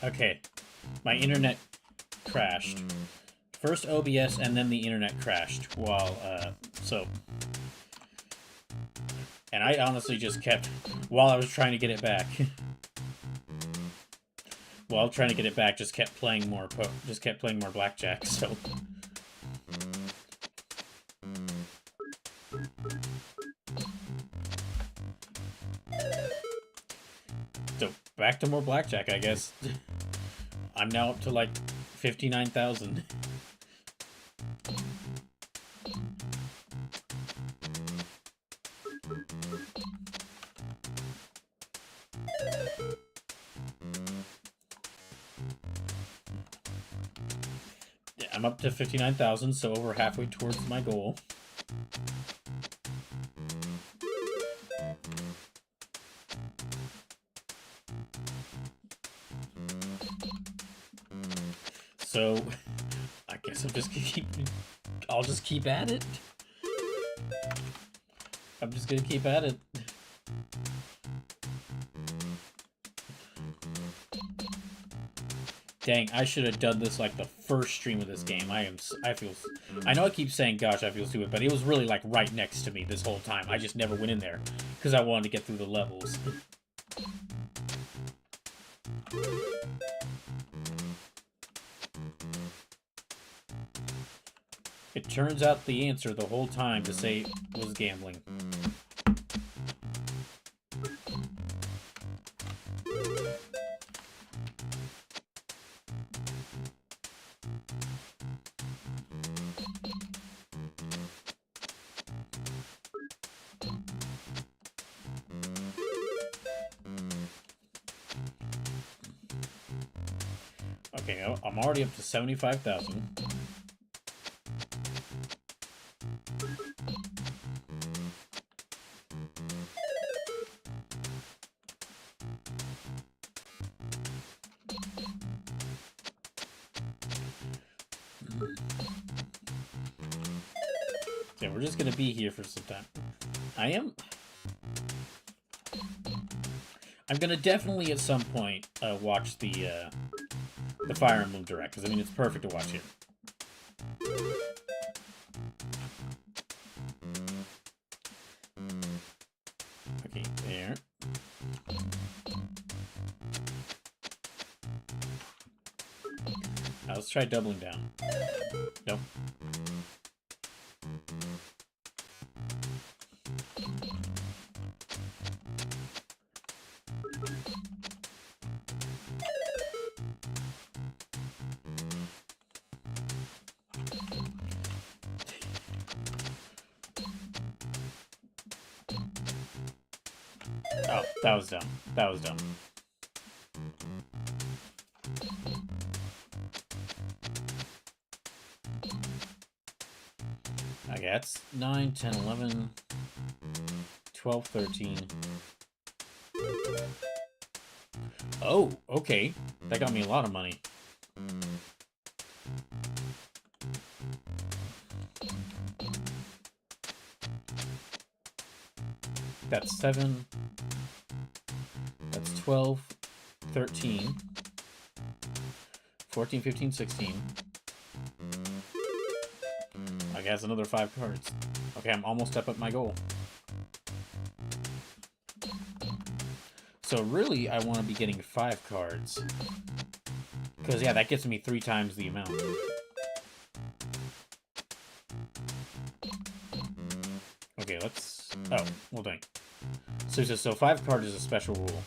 Okay, my internet crashed. First OBS and then the internet crashed while, so... And I honestly just kept, while I was trying to get it back, just kept playing more, blackjack, so... So, back to more blackjack, I guess. I'm now up to, like, 59,000. I'm up to 59,000, so over halfway towards my goal. So, I guess I'll just keep at it. I'm just gonna keep at it. Dang, I should have done this like the first stream of this game. I know I keep saying, gosh, I feel stupid, but it was really like right next to me this whole time. I just never went in there because I wanted to get through the levels. It turns out the answer the whole time to say was gambling. Okay, I'm already up to 75,000. Okay, we're just gonna be here for some time. I'm gonna definitely at some point watch the Fire Emblem Direct, because I mean it's perfect to watch here. Okay, there. Now let's try doubling down. Nope. Oh, that was dumb. That was dumb. Okay, that's 9, 10, 11, 12, 13. Oh, okay. That got me a lot of money. that's 7. That's 12, 13, 14, 15, 16. I guess another 5 cards. Okay, I'm almost up at my goal. So really, I want to be getting 5 cards. Because, yeah, that gets me 3 times the amount. Okay, let's... Oh, well dang. So 5 cards is a special rule.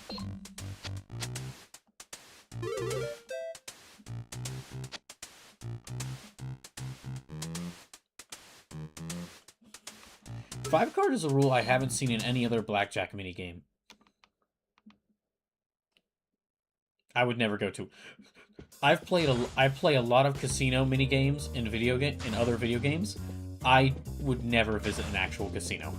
Five card is a rule I haven't seen in any other blackjack minigame. I would never go to. I play a lot of casino minigames in other video games. I would never visit an actual casino.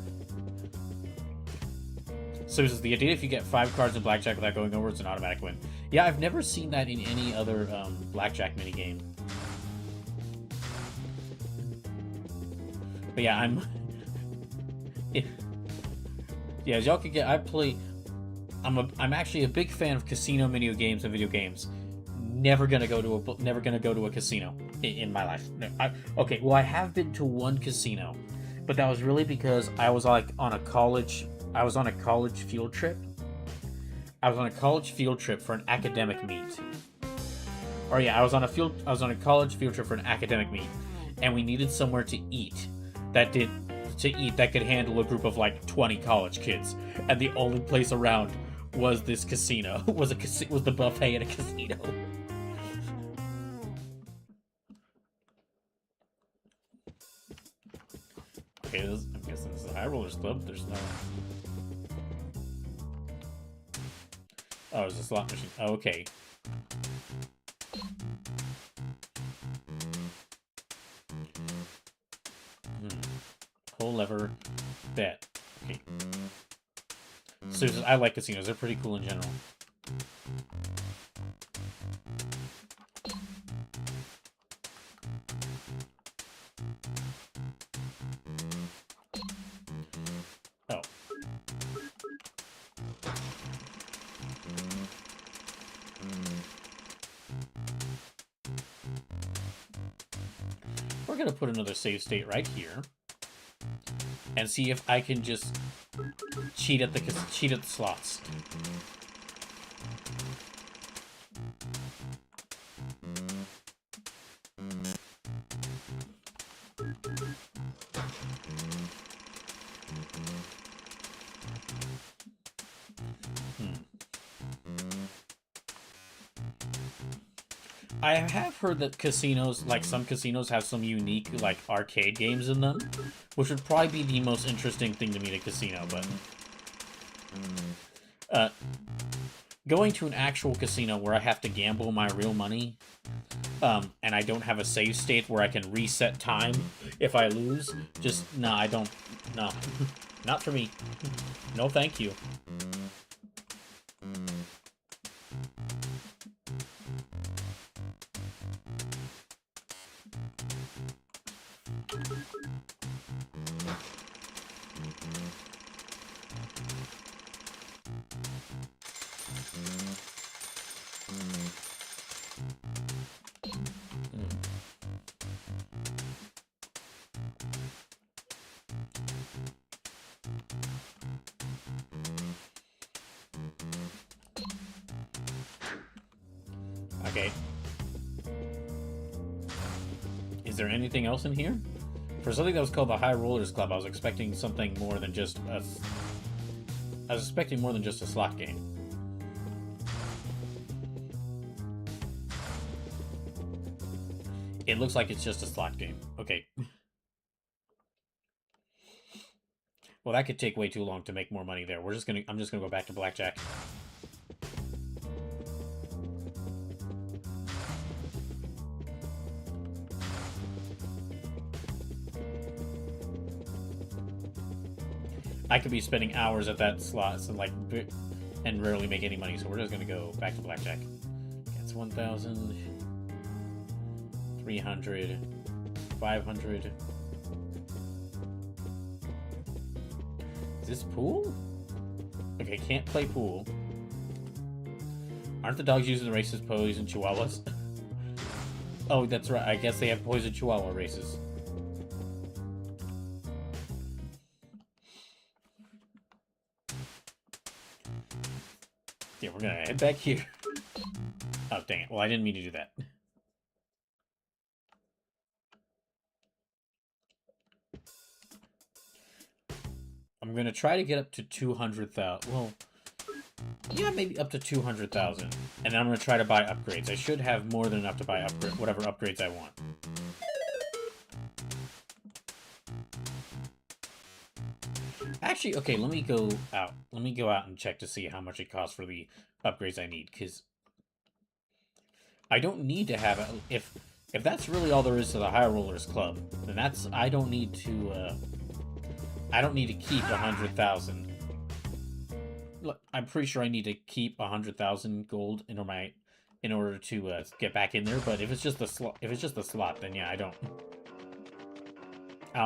So is the idea if you get 5 cards in blackjack without going over, it's an automatic win. Yeah, I've never seen that in any other blackjack minigame. But yeah, yeah, as y'all can get, I'm actually a big fan of casino mini games and video games. Never gonna go to a casino in my life. Okay, well I have been to one casino, but that was really because I was like on a college field trip. I was on a college field trip for an academic meet. Or yeah, I was on a college field trip for an academic meet, and we needed somewhere to eat that could handle a group of like 20 college kids, and the only place around was this casino. was the buffet at a casino. Okay, I'm guessing this is a High Rollers Club. There's no... Oh, it's a slot machine. Oh, okay. Pull lever, bet. Okay. So I like casinos. They're pretty cool in general. Oh. We're gonna put another save state right here. And see if I can just cheat at the slots. I have heard that casinos, like some casinos, have some unique, like, arcade games in them, which would probably be the most interesting thing to me at a casino, but... going to an actual casino where I have to gamble my real money, and I don't have a save state where I can reset time if I lose, just, no, I don't, no. Not for me. No thank you. Okay. Is there anything else in here? For something that was called the High Rollers Club, I was expecting something more than just a... I was expecting more than just a slot game. It looks like it's just a slot game. Okay. Well, that could take way too long to make more money there. I'm just gonna go back to blackjack. I could be spending hours at that slot and rarely make any money, so we're just gonna go back to blackjack. It's 1,000, 300, 500. Is this pool? Okay, can't play pool. Aren't the dogs using the races poison chihuahuas? Oh, that's right. I guess they have poison chihuahua races. Yeah, we're gonna head back here. Oh, dang it. Well, I didn't mean to do that. I'm gonna try to get up to 200,000. Well, yeah, maybe up to 200,000. And then I'm gonna try to buy upgrades. I should have more than enough to buy whatever upgrades I want. Actually, okay, let me go out. Let me go out and check to see how much it costs for the upgrades I need, because I don't need to have it. If that's really all there is to the High Rollers Club, then that's I don't need to keep 100,000. Look, I'm pretty sure I need to keep 100,000 gold in order to get back in there. But if it's just the slot, then yeah, I don't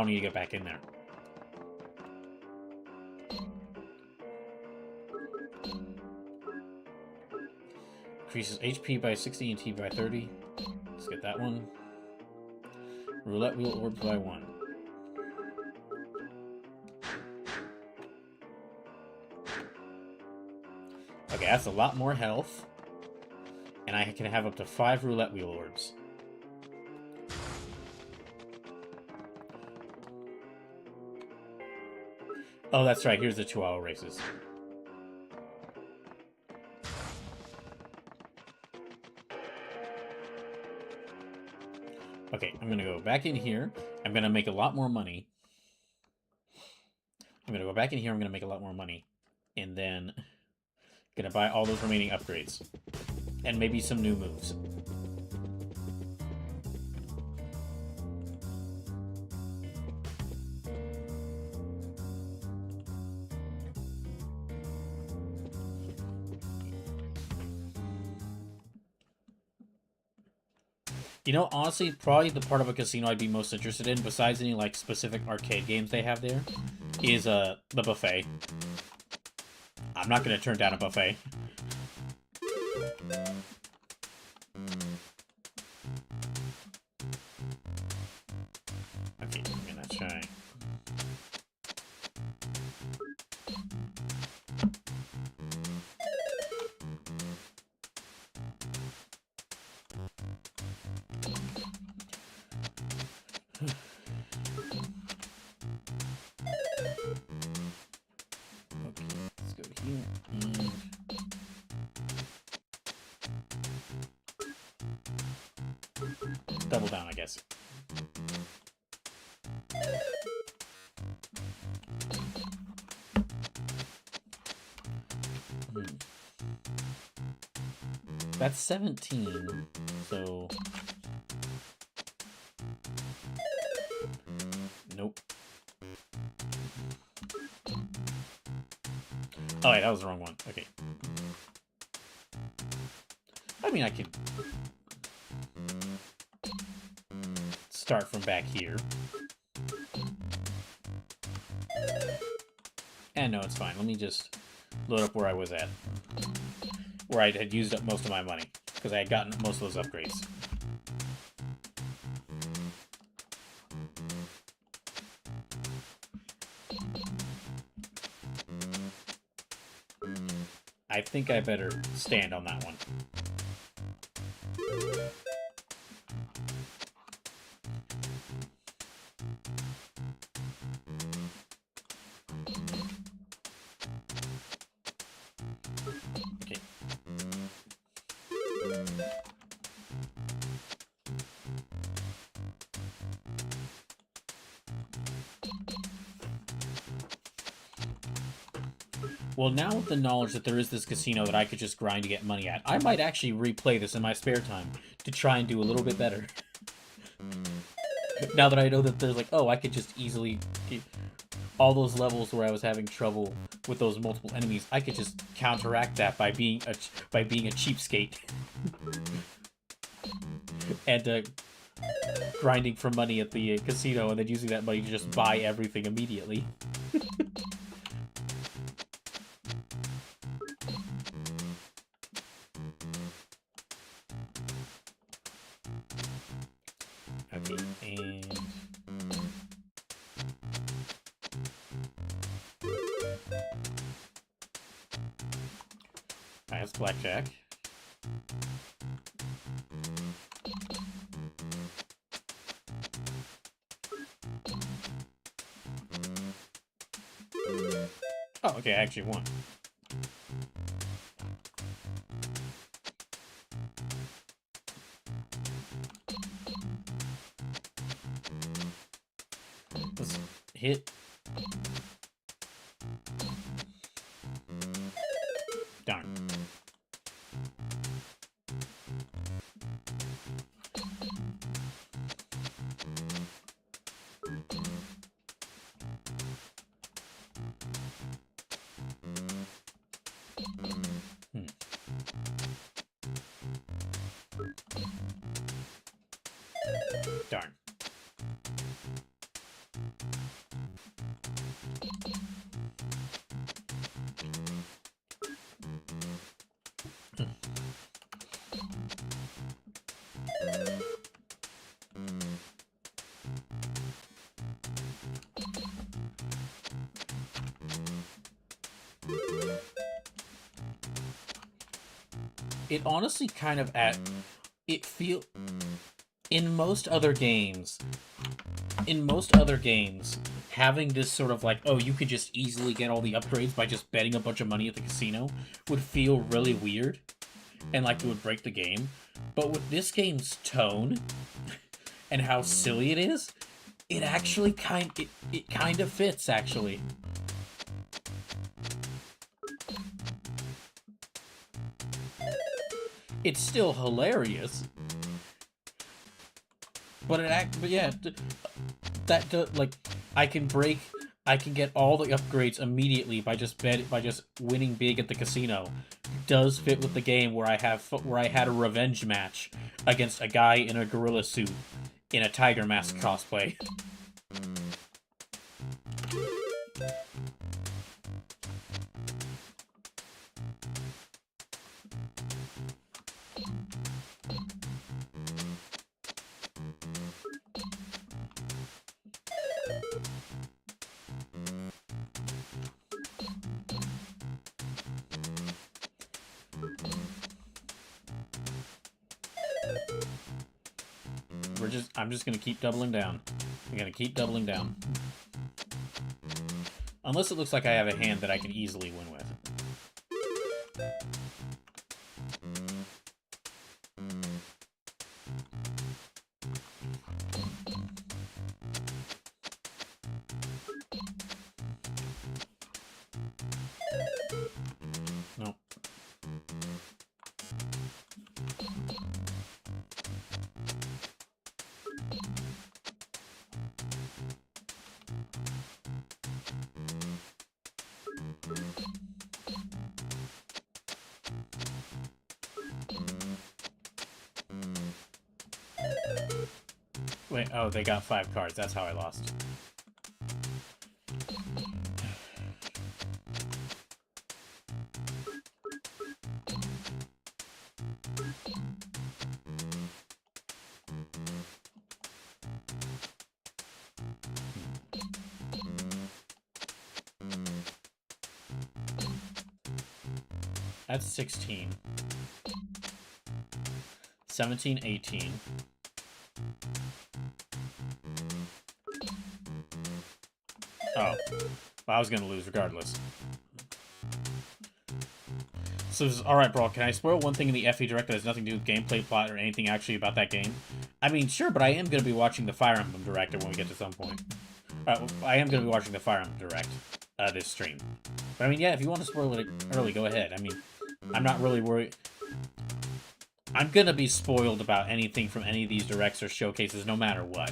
need to get back in there. Increases HP by 60 and T by 30. Let's get that one. Roulette wheel orbs by 1. Okay, that's a lot more health. And I can have up to 5 roulette wheel orbs. Oh, that's right. Here's the Chihuahua races. Okay, I'm going to go back in here. I'm going to make a lot more money. I'm going to go back in here. I'm going to make a lot more money. And then going to buy all those remaining upgrades. And maybe some new moves. You know, honestly, probably the part of a casino I'd be most interested in, besides any, like, specific arcade games they have there, is, the buffet. I'm not gonna turn down a buffet. Okay, I'm gonna try... Double down, I guess. That's 17, so... Nope. Oh, wait, that was the wrong one. Okay. I mean, I could... start from back here. And no, it's fine. Let me just load up where I was at. Where I had used up most of my money. Because I had gotten most of those upgrades. I think I better stand on that one. Okay. Well, now with the knowledge that there is this casino that I could just grind to get money at, I might actually replay this in my spare time to try and do a little bit better. Now that I know that there's like, oh, I could just easily get all those levels where I was having trouble with those multiple enemies, I could just counteract that by being a cheapskate and grinding for money at the casino and then using that money to just buy everything immediately. That's blackjack. Oh, okay, I actually won. Let's hit. Darn. Darn. It honestly kind of in most other games, having this sort of like, oh, you could just easily get all the upgrades by just betting a bunch of money at the casino would feel really weird and like it would break the game. But with this game's tone and how silly it is, it actually kind of fits, actually. It's still hilarious, but yeah, like I can get all the upgrades immediately by just winning big at the casino. It does fit with the game where I had a revenge match against a guy in a gorilla suit in a tiger mask cosplay. I'm just gonna keep doubling down. I'm gonna keep doubling down. Unless it looks like I have a hand that I can easily win with. No. Wait, oh, they got 5 cards. That's how I lost. That's 16. 17, 18. Oh. Well, I was gonna lose regardless. So, alright, Brawl, can I spoil one thing in the FE Direct that has nothing to do with gameplay, plot, or anything actually about that game? I mean, sure, but I am gonna be watching the Fire Emblem Direct when we get to some point. I am gonna be watching the Fire Emblem Direct, this stream. But I mean, yeah, if you want to spoil it early, go ahead. I mean, I'm not really worried. I'm gonna be spoiled about anything from any of these directs or showcases, no matter what.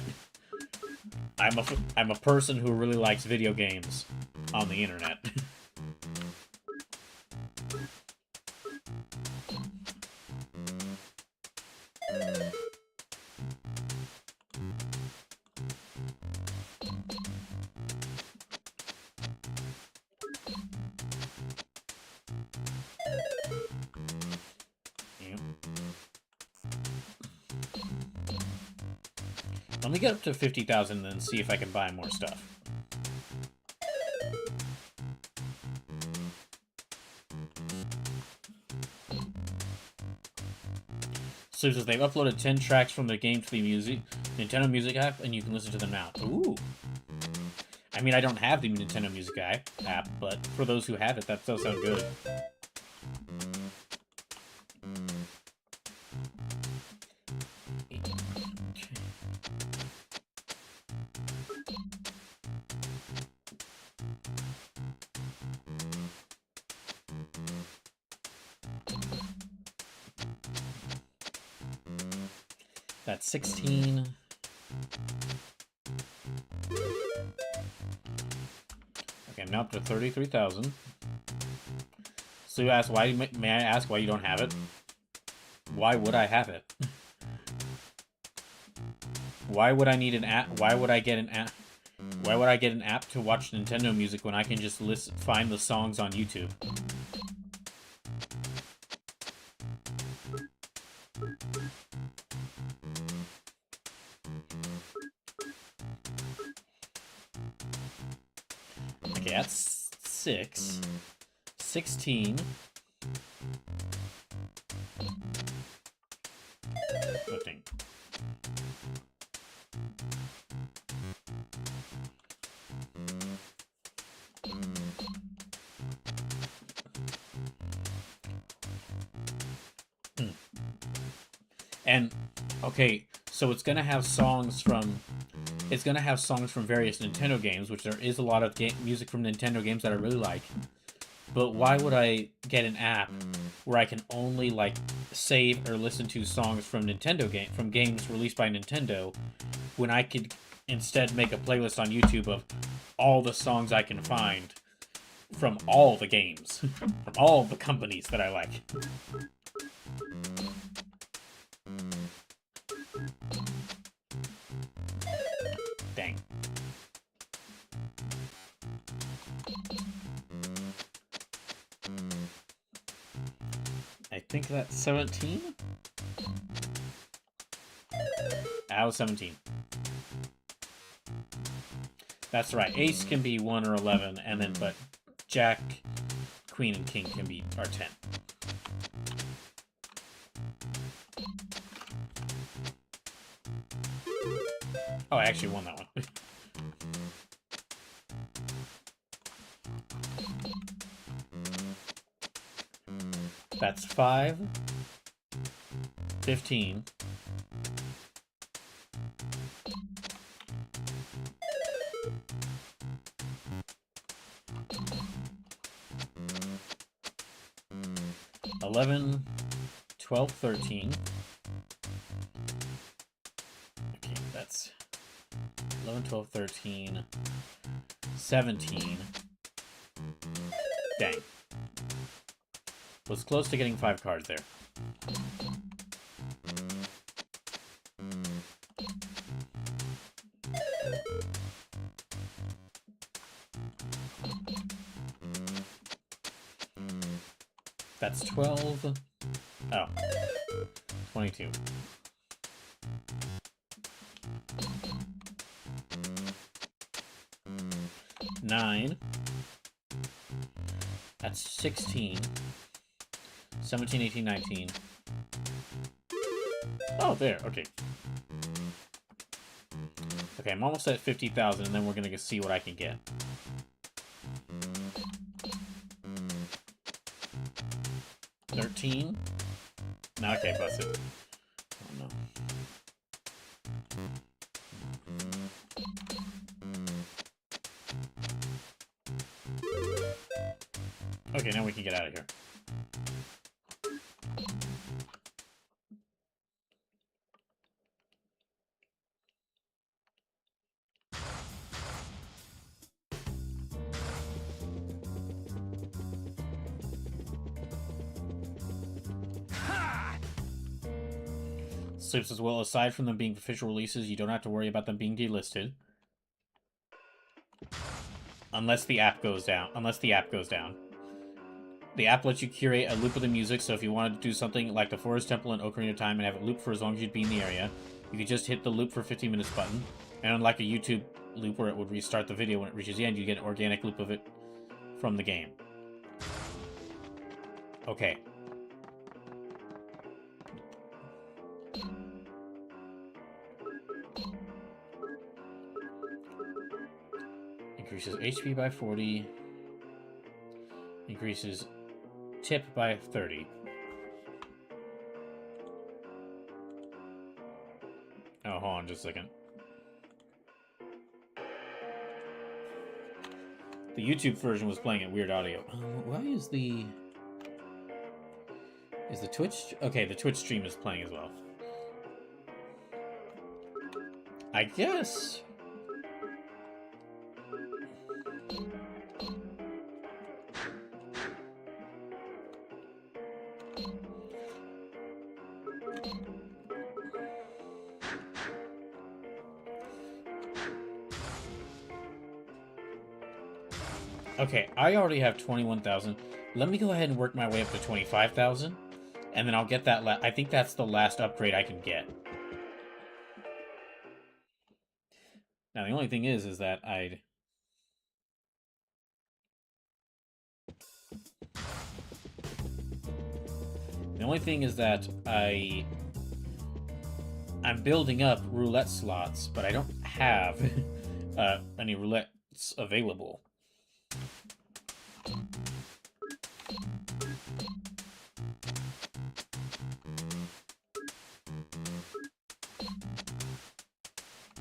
I'm a person who really likes video games on the internet. Let me get up to 50,000 and then see if I can buy more stuff. So they've uploaded 10 tracks from the game to the Nintendo Music app, and you can listen to them now. Ooh. I mean, I don't have the Nintendo Music app, but for those who have it, that does sound good. That's 16. Okay, I'm now up to 33,000. So you ask, why? May I ask why you don't have it? Why would I have it? Why would I need an app? Why would I get an app? Why would I get an app to watch Nintendo music when I can just find the songs on YouTube? Okay, that's 6. 16. 15. And okay, so it's gonna have songs from various Nintendo games, which there is a lot of music from Nintendo games that I really like. But why would I get an app where I can only like save or listen to songs from games released by Nintendo, when I could instead make a playlist on YouTube of all the songs I can find from all the games, from all the companies that I like. Dang. I think that's 17? That was 17. That's right. Ace can be 1 or 11, and then, but Jack, Queen, and King are 10. Oh, I actually won that one. That's 5, 15, 11, 12, 13. Okay, that's 11, 12, 13, 17. Dang. Was close to getting 5 cards there. That's 12. Oh. 22. Nine. That's 16. 17, 18, 19. Oh, there. Okay. Okay, I'm almost at 50,000, and then we're gonna see what I can get. $13. No, okay, busted. Oh, no. Okay, now we can get out of here. Sleeps as well. Aside from them being official releases, you don't have to worry about them being delisted. Unless the app goes down. The app lets you curate a loop of the music, so if you wanted to do something like the Forest Temple in Ocarina of Time and have it loop for as long as you'd be in the area, you could just hit the loop for 15 minutes button. And unlike a YouTube loop where it would restart the video when it reaches the end, you get an organic loop of it from the game. Okay. Increases HP by 40. Increases tip by 30. Oh, hold on just a second. The YouTube version was playing at weird audio. Why is the... Is the Twitch... Okay, the Twitch stream is playing as well. I guess... Okay, I already have 21,000. Let me go ahead and work my way up to 25,000. And then I'll get that I think that's the last upgrade I can get. Now, the only thing is that I'd... The only thing is that I'm building up roulette slots, but I don't have any roulettes available.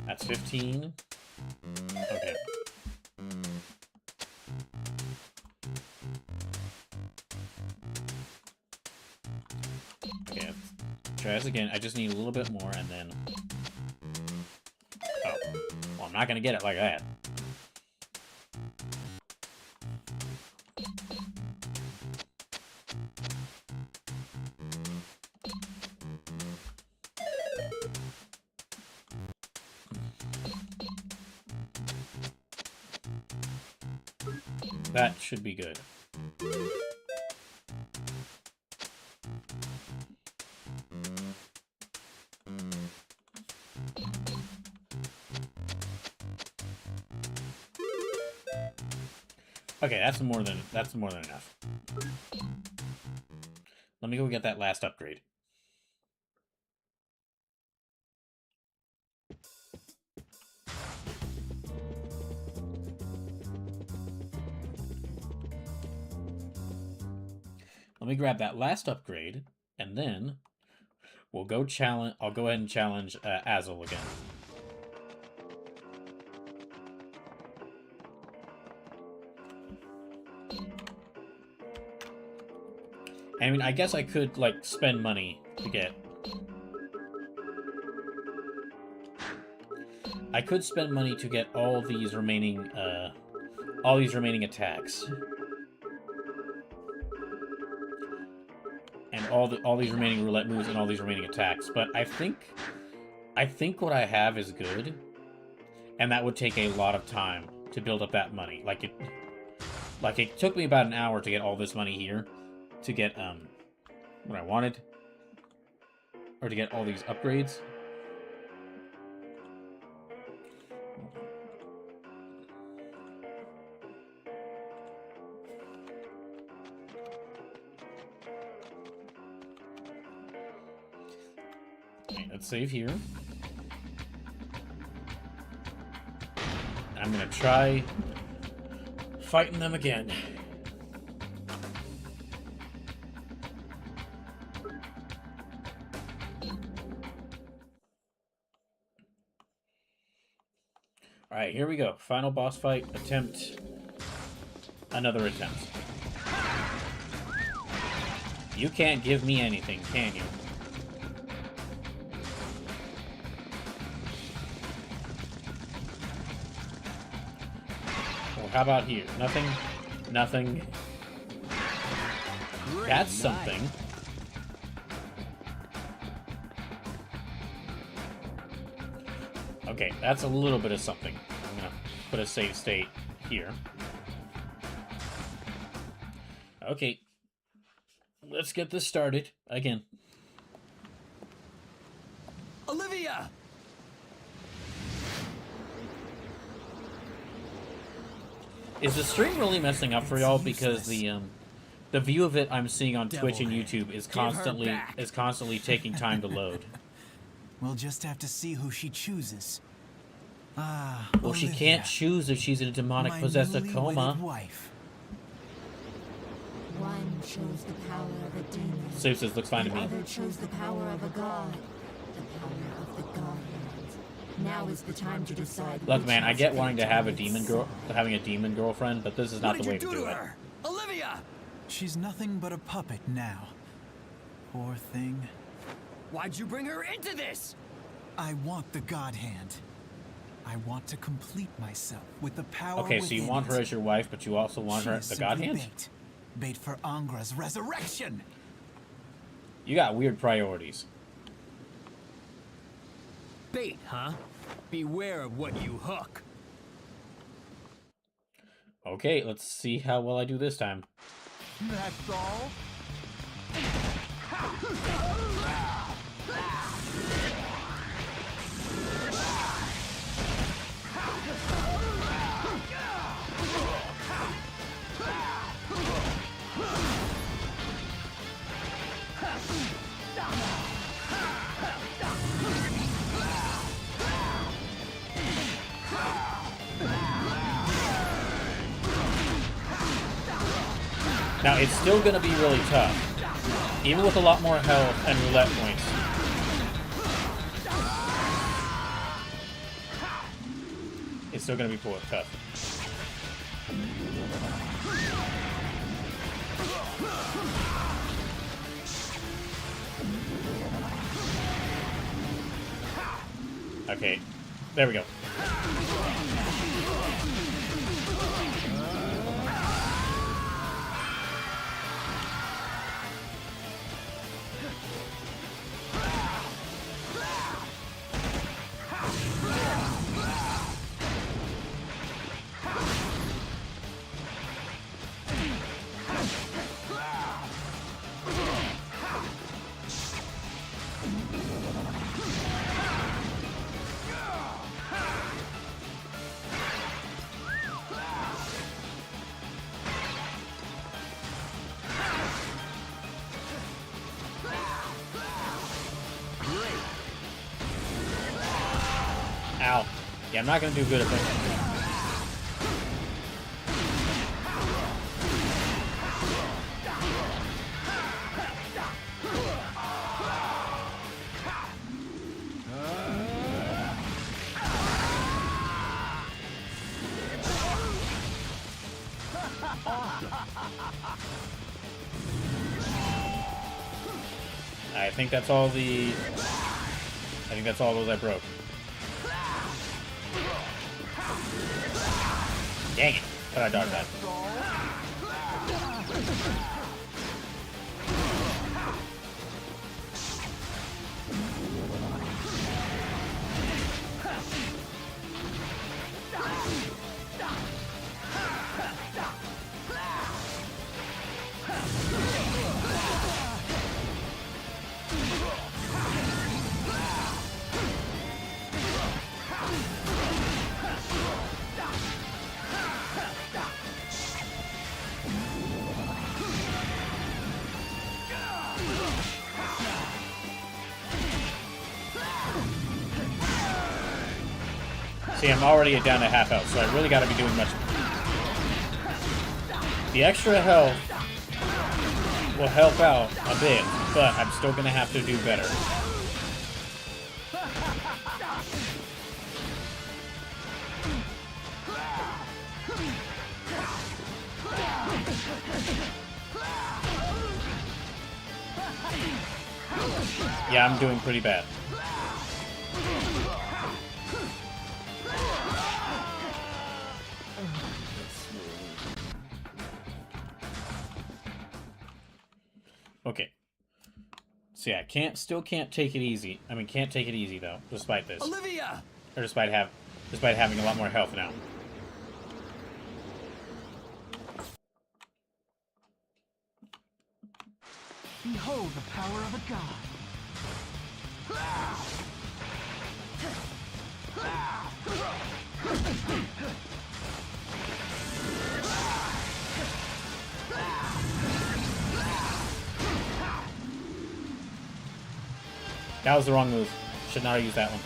That's 15. Okay. Okay, let's try this again. I just need a little bit more, and then... Oh. Well, I'm not gonna get it like that. That should be good. Okay, that's more than enough. Let me go get that last upgrade. Let me grab that last upgrade, and then we'll go challenge. I'll go ahead and challenge Azel again. I mean, I guess I could, like, spend money to get... I could spend money to get all these remaining attacks. And all these remaining roulette moves and all these remaining attacks. But I think what I have is good. And that would take a lot of time to build up that money. Like, it took me about an hour to get all this money here. To get what I wanted, or to get all these upgrades. Okay, let's save here. I'm gonna try fighting them again. Alright, here we go. Final boss fight. Attempt. Another attempt. You can't give me anything, can you? Well, how about here? Nothing? Nothing. That's something. Okay, that's a little bit of something. I'm gonna put a save state here. Okay. Let's get this started again. Olivia! Is the stream really messing up for y'all? Because the view of it I'm seeing on Twitch and YouTube is constantly taking time to load. We'll just have to see who she chooses. Well, she Olivia, can't choose if she's in a demonic my possessed newly coma. wedded wife. One chose the power of a demon. Sue says, looks fine to The me. other chose the power of a god. The power of the Godhands. Now is the time to decide. Look, which man, I has get wanting to fate have a on its demon side. having a demon girlfriend, but this is not What the did way you to do do to it. her? Olivia! She's nothing but a puppet now. Poor thing. Why'd you bring her into this? I want the God Hand. I want to complete myself with the power Okay, so you within want her it. as your wife, but you also want She her is the God simply Hand? Bait. Bait for Angra's resurrection. You got weird priorities. Bait, huh? Beware of what you hook. Okay, let's see how well I do this time. That's all? Now, it's still going to be really tough, even with a lot more health and roulette points. It's still going to be tough. Okay, there we go. Ow. Yeah, I'm not going to do good at this. I think that's all the... I think that's all those I broke. Dang it. But I dodged that. See, I'm already down to half health, so I really got to be doing much. The extra health will help out a bit, but I'm still going to have to do better. Yeah, I'm doing pretty bad. Okay. So yeah, still can't take it easy. I mean, can't take it easy though, despite this, Olivia! or despite having a lot more health now. Behold the power of a god. That was the wrong move. Should not have used that one.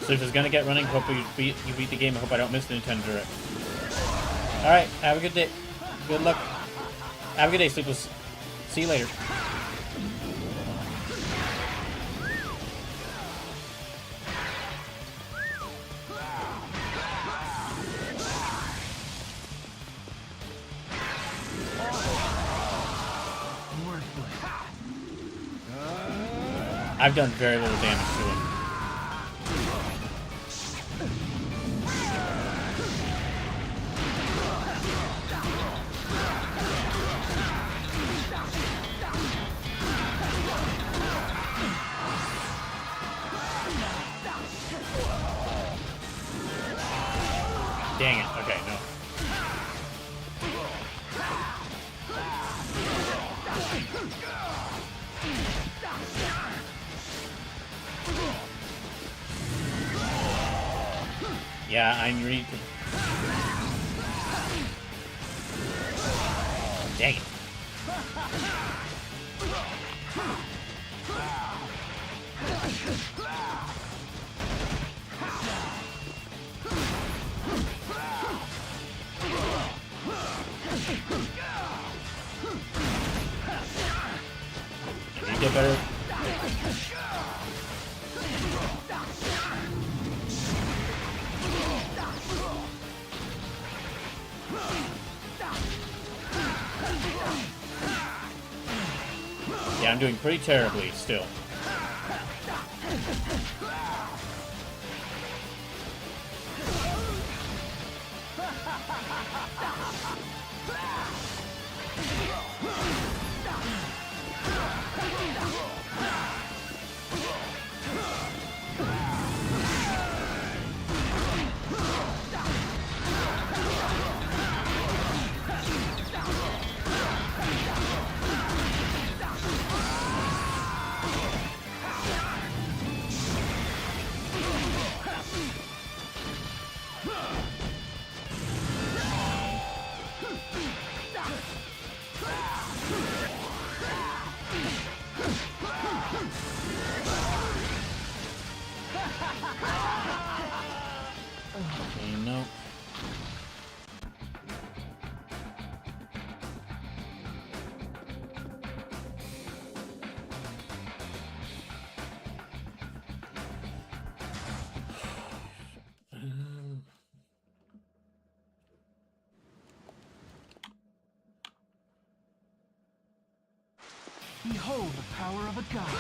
Sleepless gonna get running. Hope you beat the game. I hope I don't miss the Nintendo Direct. Alright, have a good day. Good luck. Have a good day, Sleepless. See you later. I've done very little damage to him. Dang it. Okay, no. Yeah, I need to... Dang it. Can you get better? Yeah, I'm doing pretty terribly still. Okay, no. Behold the power of a god.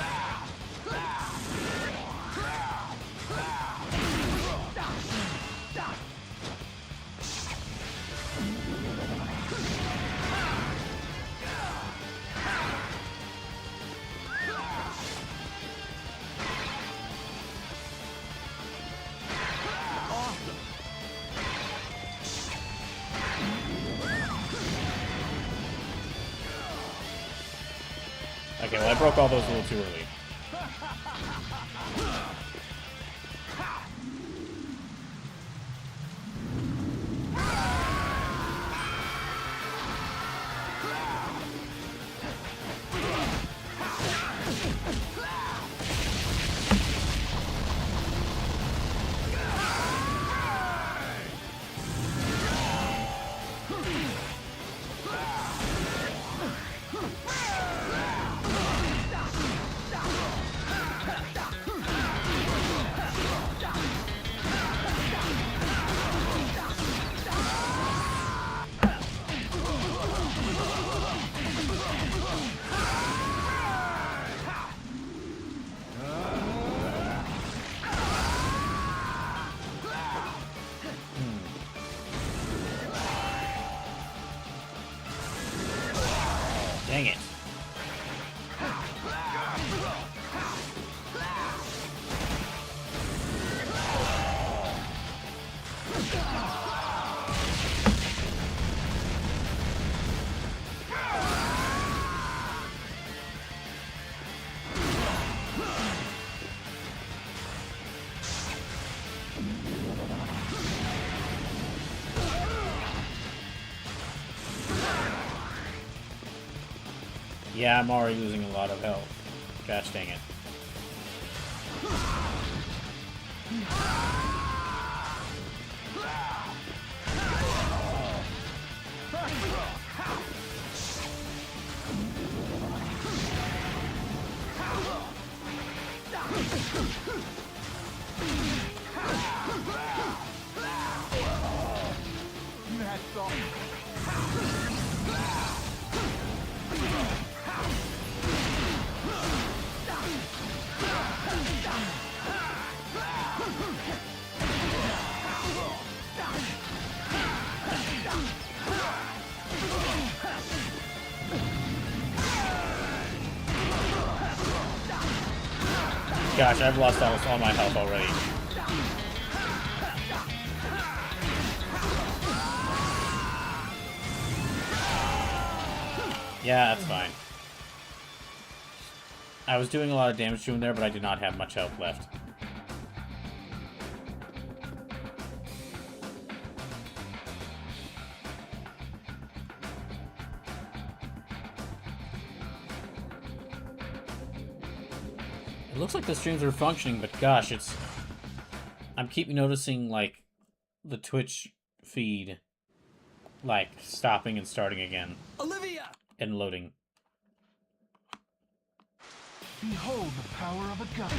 Okay, well, I broke all those a little too early. Dang it. Yeah, I'm already losing a lot of health. Gosh dang it. That's all. Gosh, I've lost almost all my health already. Yeah, that's fine. I was doing a lot of damage to him there, but I did not have much health left. It looks like the streams are functioning, but gosh, I'm keep noticing, like, the Twitch feed, like, stopping and starting again. Olivia! And loading. Behold the power of a god.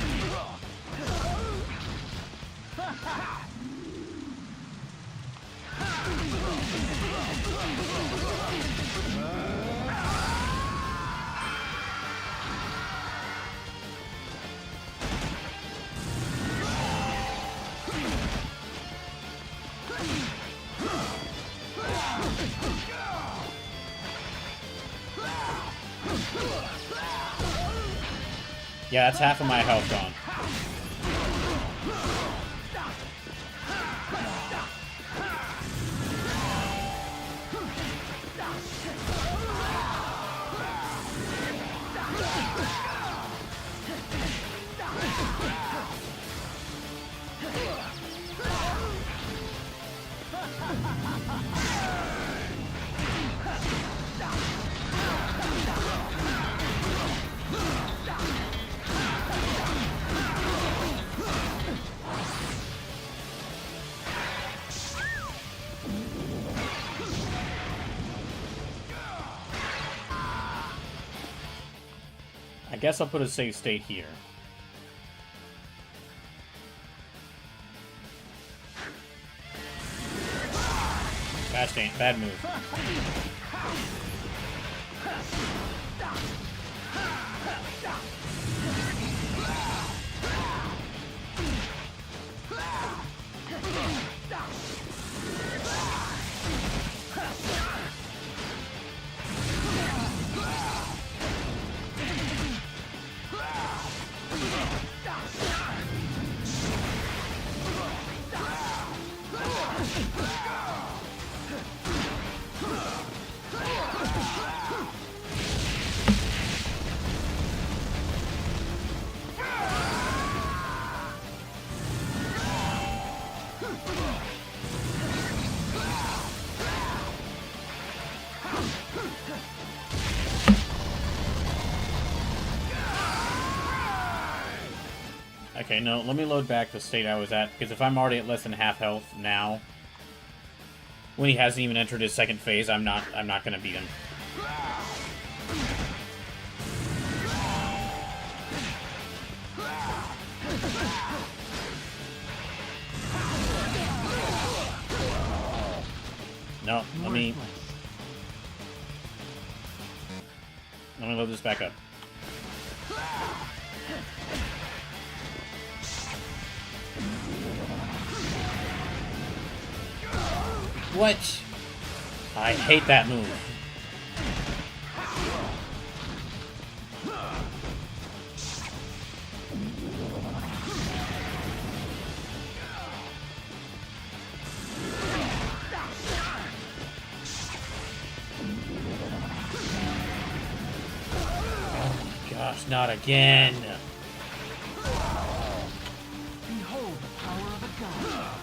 Yeah, that's half of my health gone. I guess I'll put a save state here. Bad move. Okay, no, let me load back the state I was at, because if I'm already at less than half health now, when he hasn't even entered his second phase, I'm not gonna beat him. No, let me load this back up. What? I hate that move. Oh my gosh, not again. Behold the power of a god.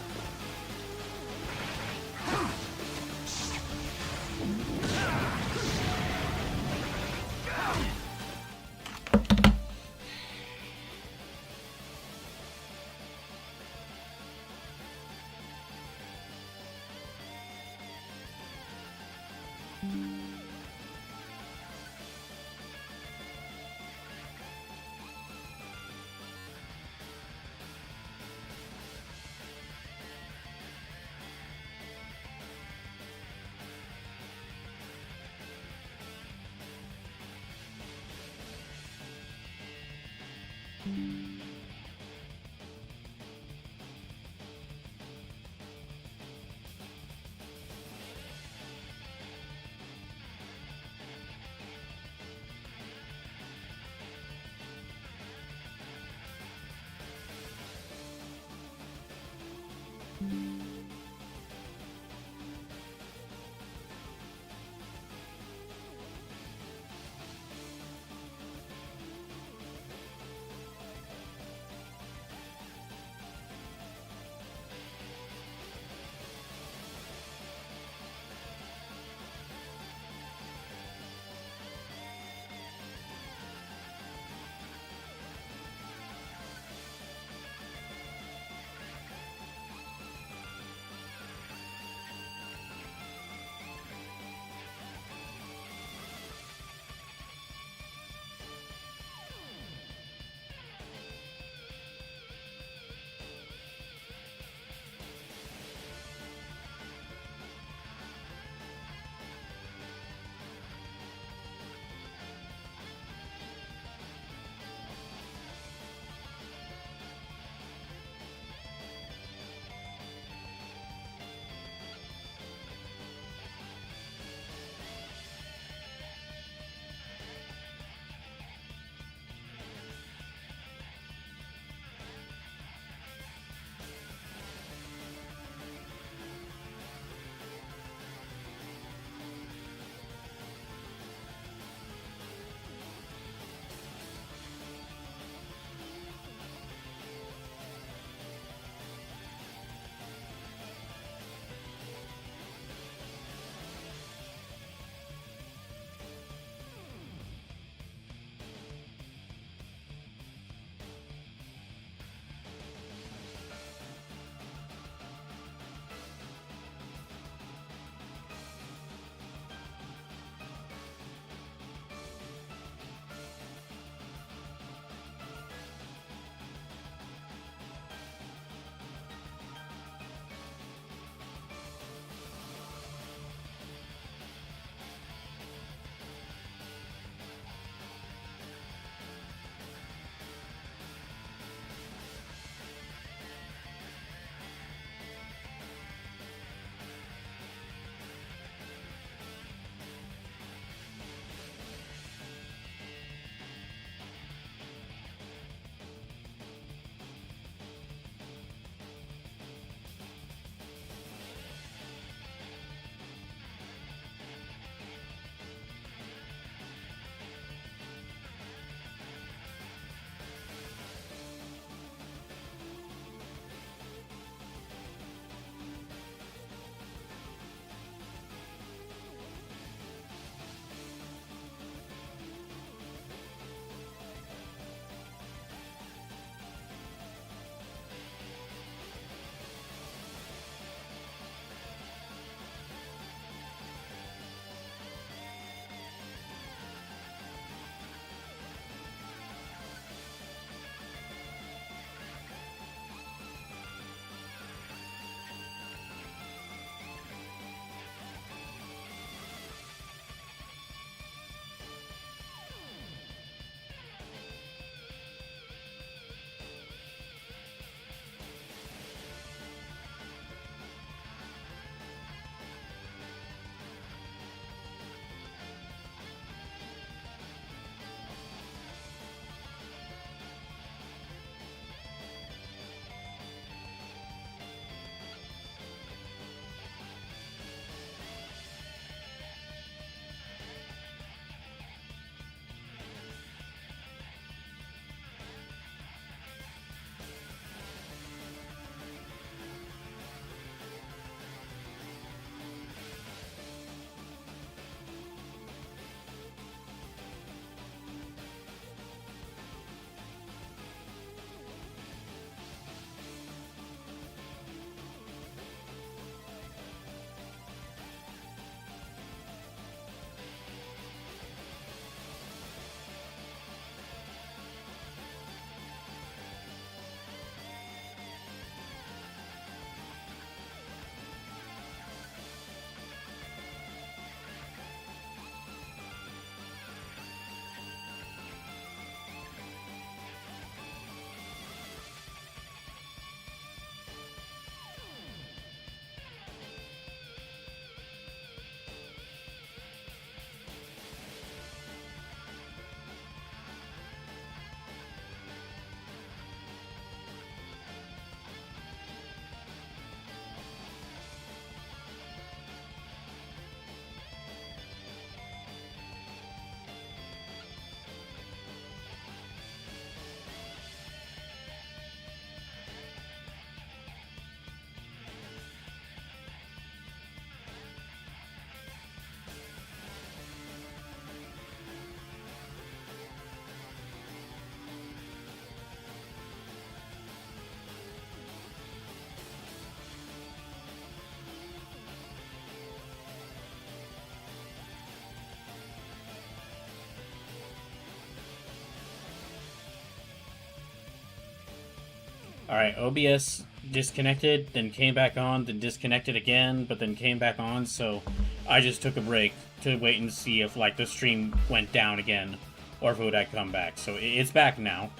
Alright, OBS disconnected, then came back on, then disconnected again, but then came back on, so I just took a break to wait and see if, like, the stream went down again, or if it would come back. So it's back now.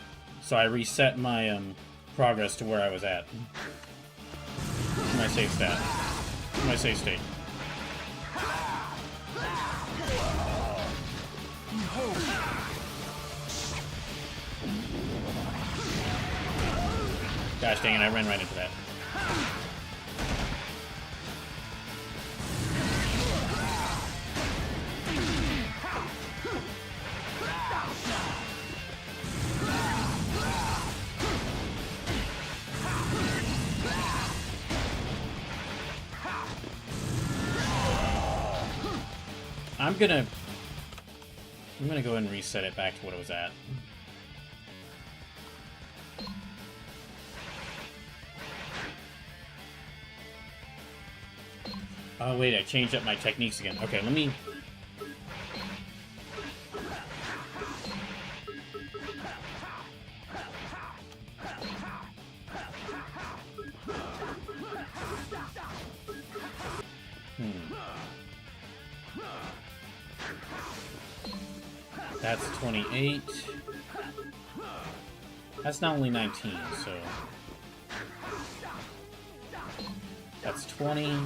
So I reset my, progress to where I was at. My save stat. My save state. Gosh dang it, I ran right into that. I'm gonna go ahead and reset it back to what it was at. Oh wait, I changed up my techniques again. Okay, let me... That's 28. That's not only 19, so... That's 20.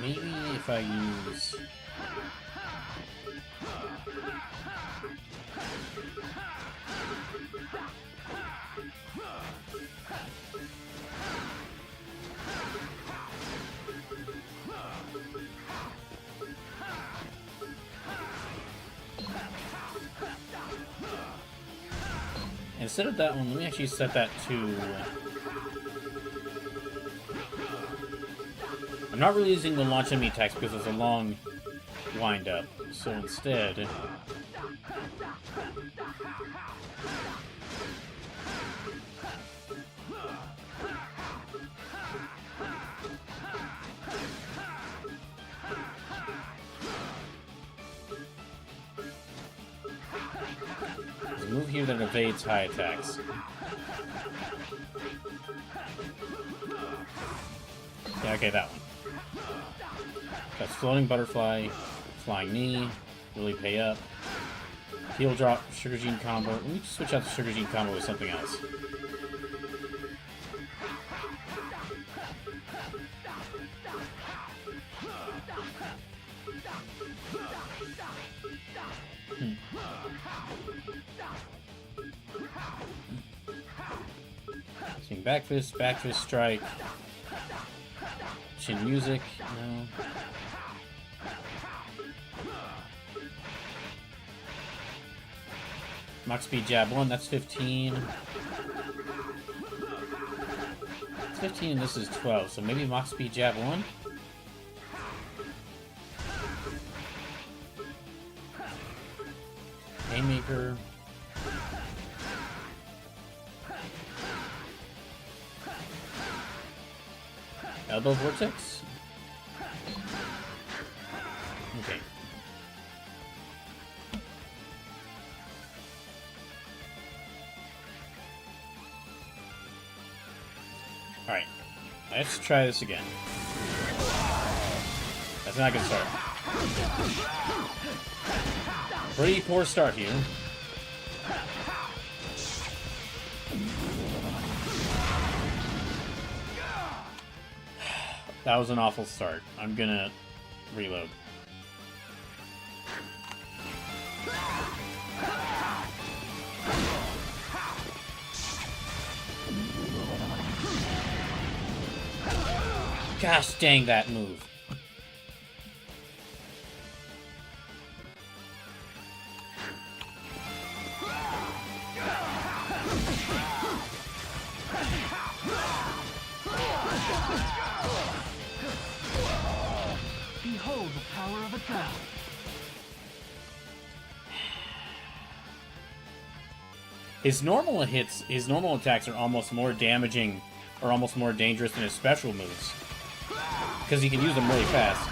Maybe if I use... Instead of that one, let me actually set that to... I'm not really using the launch enemy attacks because it's a long wind-up. So instead... There's a move here that evades high attacks. Yeah, okay, that one. That's floating butterfly, flying knee, really pay up. Heal drop, sugar gene combo. Let me switch out the sugar gene combo with something else. Swing back fist strike. Chin music, no. Max speed jab 1, that's 15. It's 15 and this is 12, so maybe max speed jab 1? Haymaker. Elbow vortex? Okay. Alright. Let's try this again. That's not a good start. Pretty poor start here. That was an awful start. I'm gonna reload. Gosh dang that move. Behold the power of a god. His normal attacks are almost more damaging, or almost more dangerous than his special moves. Because he can use them really fast.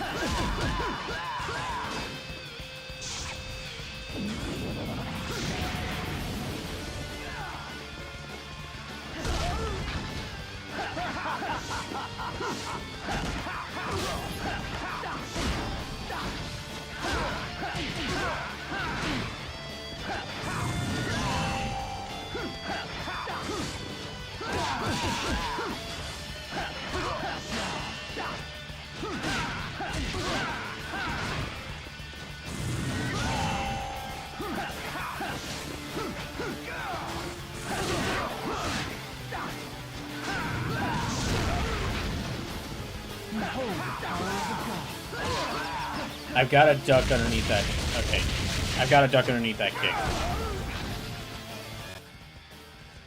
I've got to duck underneath that. Okay. I've got to duck underneath that kick.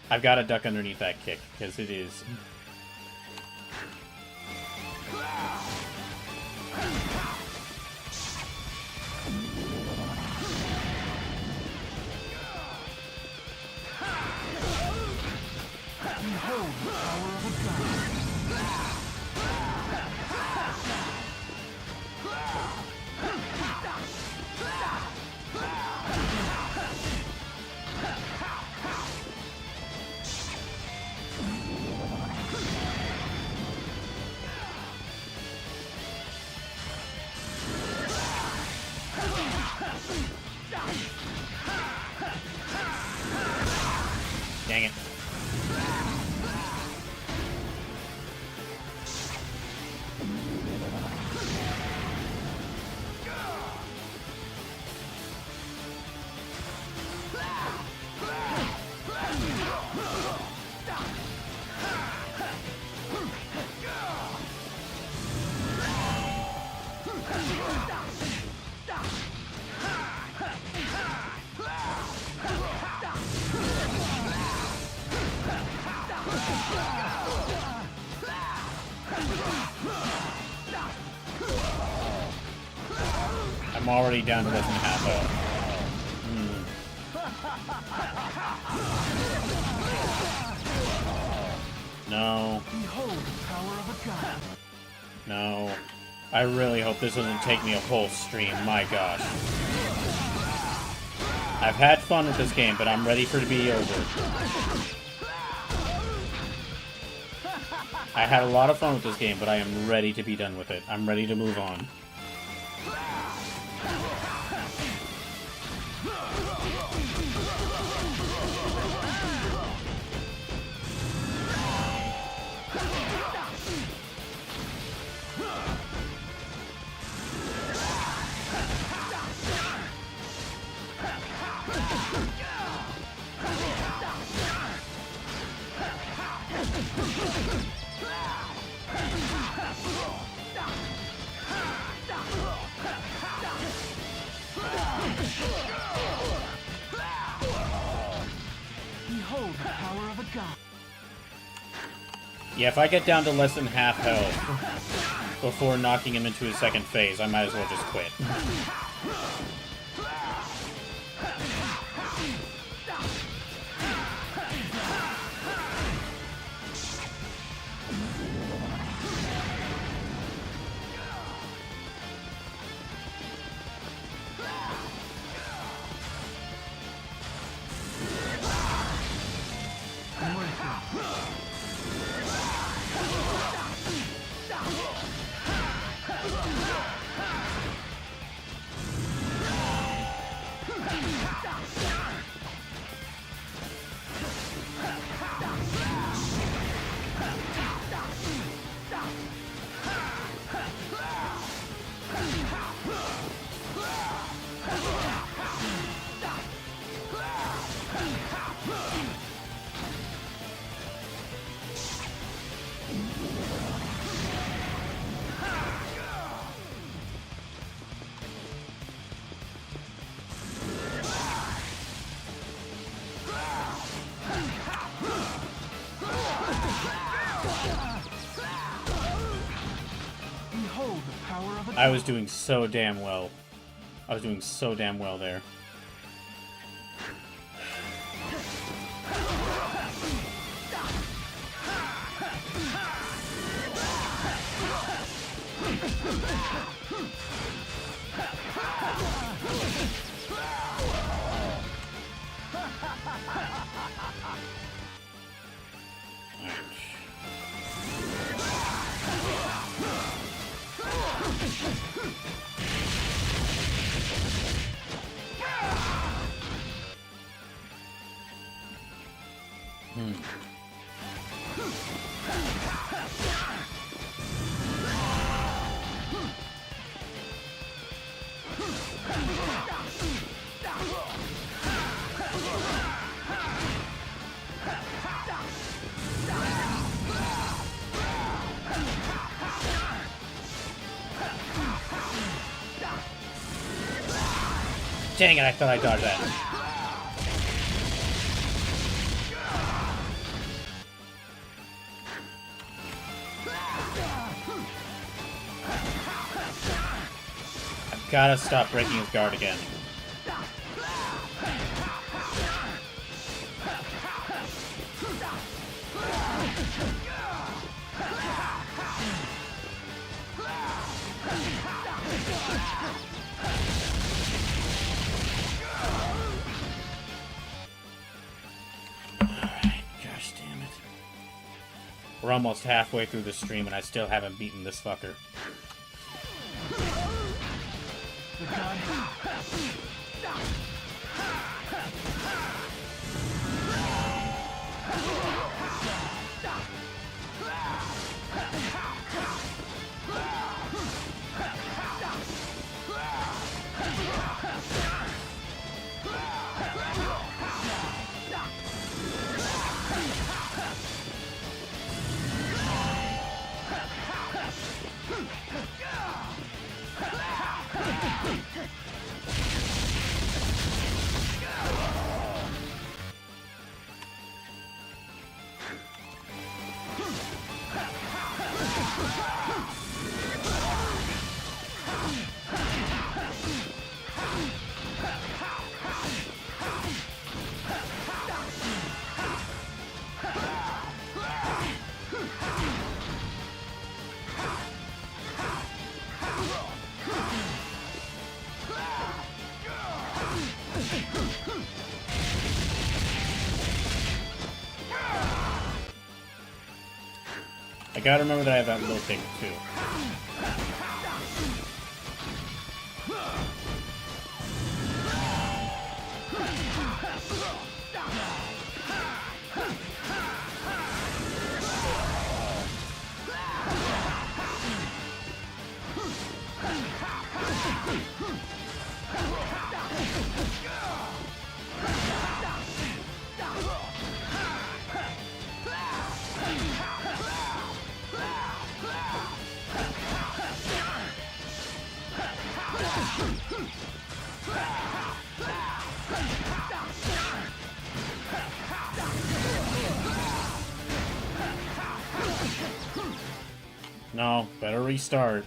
I've got to duck underneath that kick, because it is... Behold the power of a god. Dang it. I'm already down to less than half health. No. Behold the power of a god. No. I really hope this doesn't take me a whole stream. My gosh. I've had fun with this game, but I'm ready for it to be over. I had a lot of fun with this game, but I am ready to be done with it. I'm ready to move on. Behold the power of a god. Yeah, if I get down to less than half health before knocking him into his second phase, I might as well just quit. I was doing so damn well. I was doing so damn well there. Dang it, I thought I dodged that. I've gotta stop breaking his guard again. We're almost halfway through the stream and I still haven't beaten this fucker. I gotta remember that I have that little thing too. No, better restart.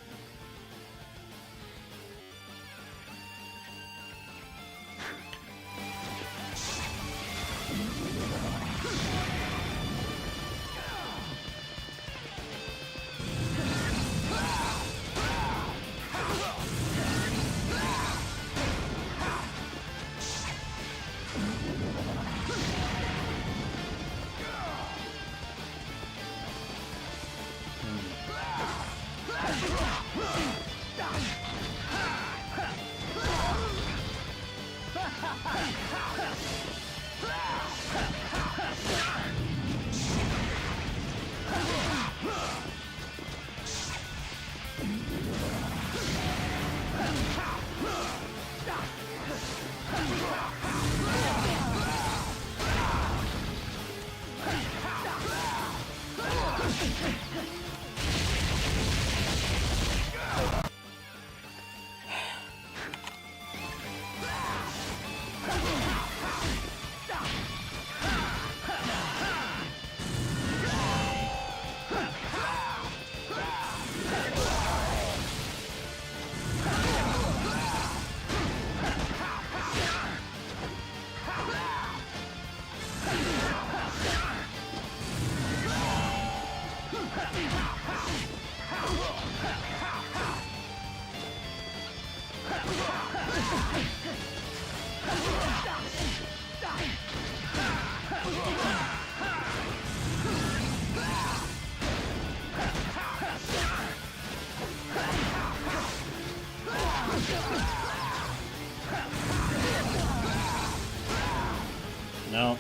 No.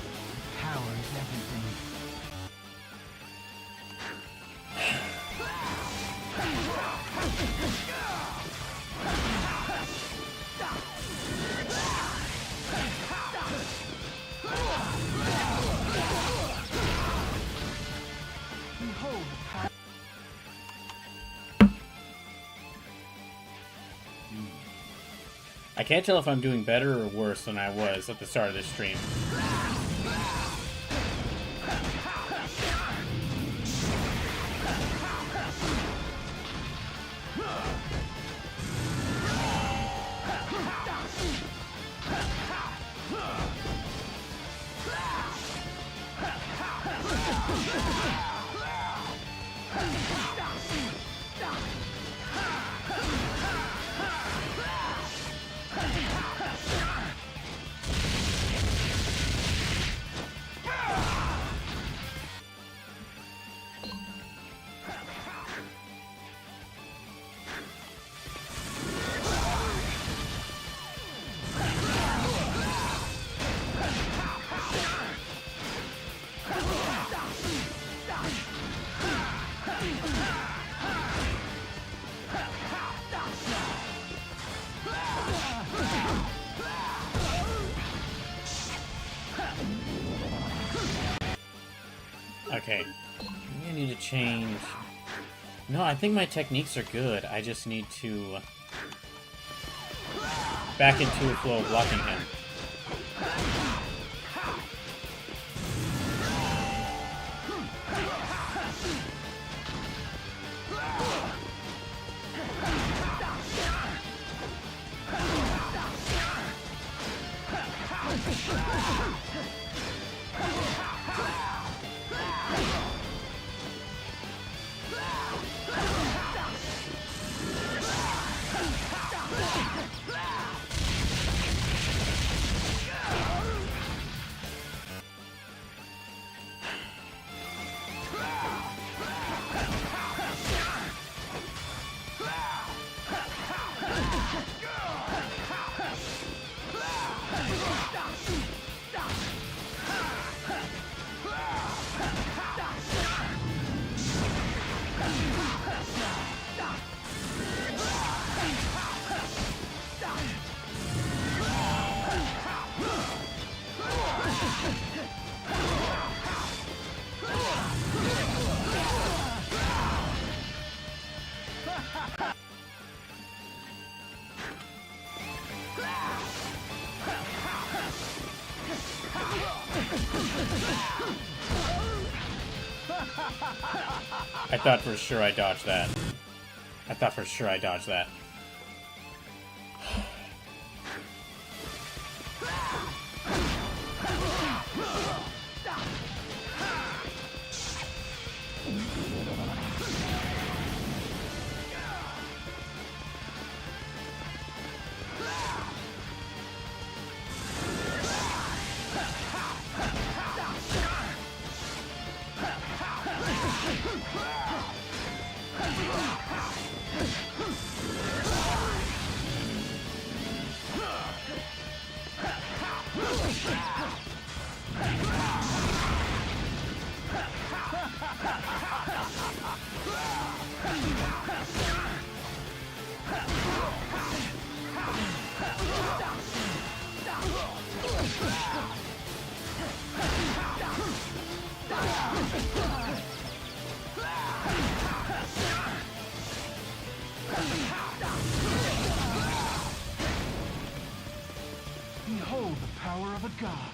Power is everything. Behold the power. I can't tell if I'm doing better or worse than I was at the start of this stream. Okay. I need to change... No, I think my techniques are good. I just need to... back into a flow of blocking him. I thought for sure I dodged that. I thought for sure I dodged that. Behold the power of a god.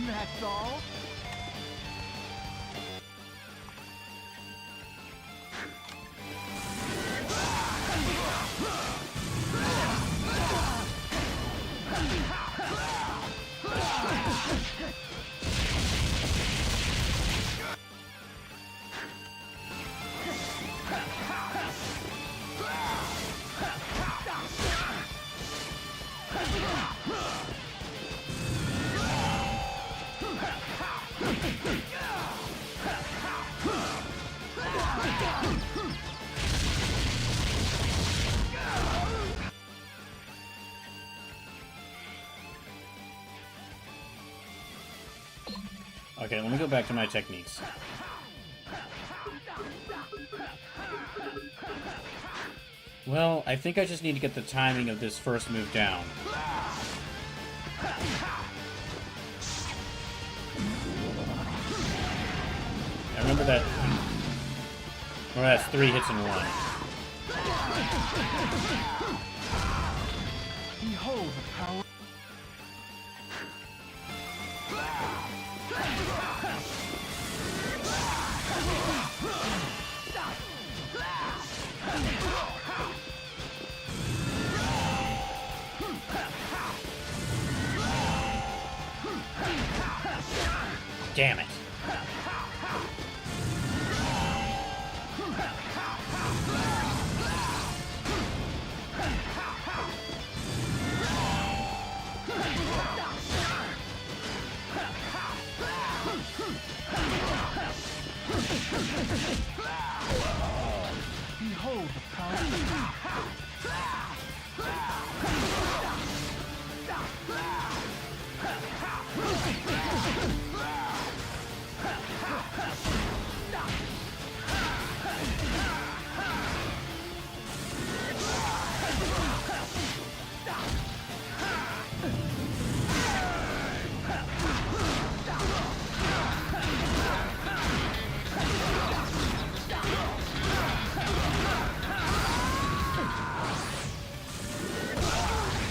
That's all? Okay, let me go back to my techniques. Well, I think I just need to get the timing of this first move down. I remember that... Or that's 3 hits in 1. Behold the power. Damn it. Behold the power.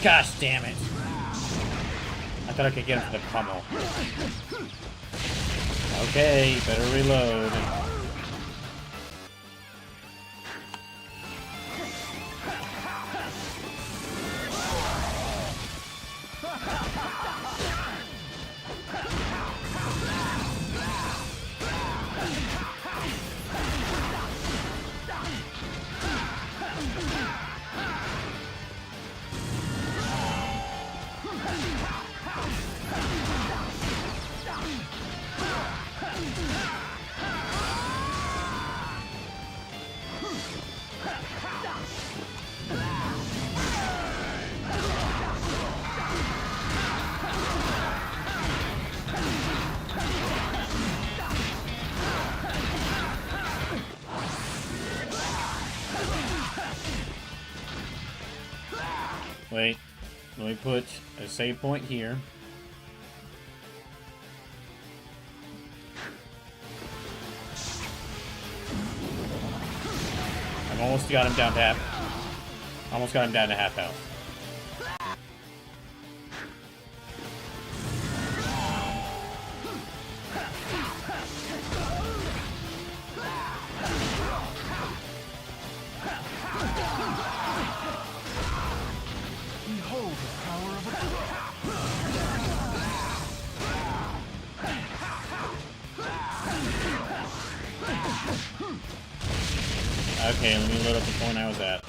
Gosh damn it. I thought I could get him to the pummel. Okay, better reload. Wait, let me put a save point here. I've almost got him down to half. Almost got him down to half health. Behold the power of a... Okay, let me load up the point I was at.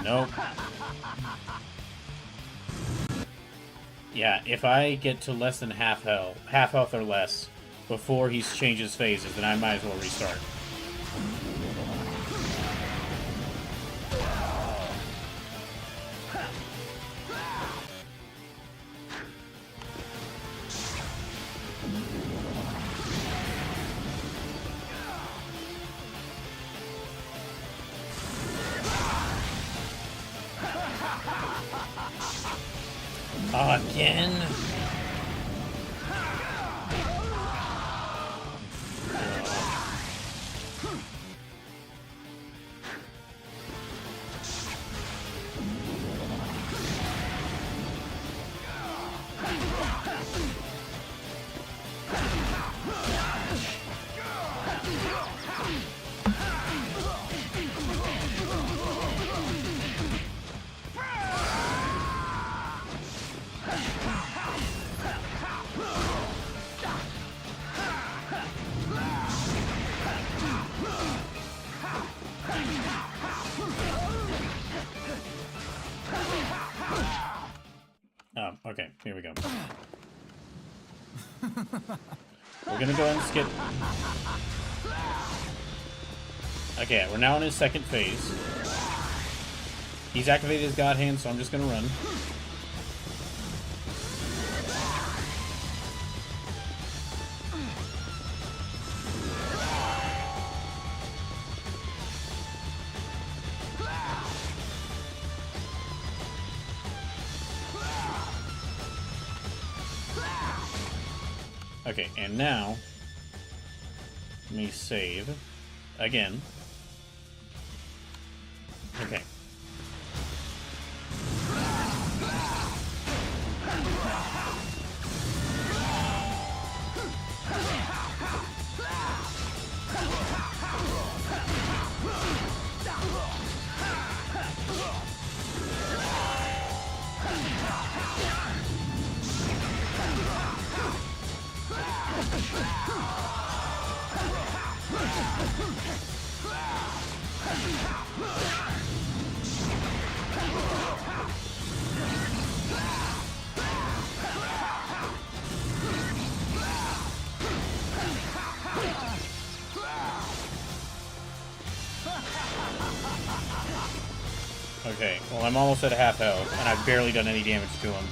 Nope. Yeah, if I get to less than half health or less, before he changes phases, then I might as well restart. Again? Okay, here we go. We're gonna go ahead and skip. Okay, we're now in his second phase. He's activated his God Hand, so I'm just gonna run. Okay, and now, let me save again. Okay. Okay, well I'm almost at half health, and I've barely done any damage to him.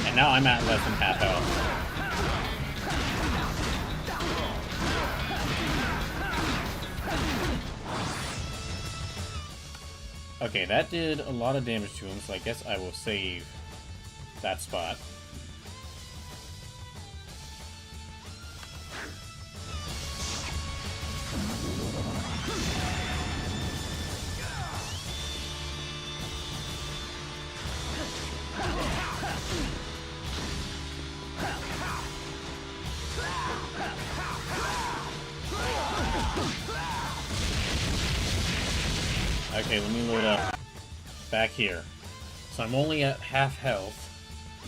And now I'm at less than half health. Okay, that did a lot of damage to him, so I guess I will save that spot. Okay, let me load up back here. So I'm only at half health.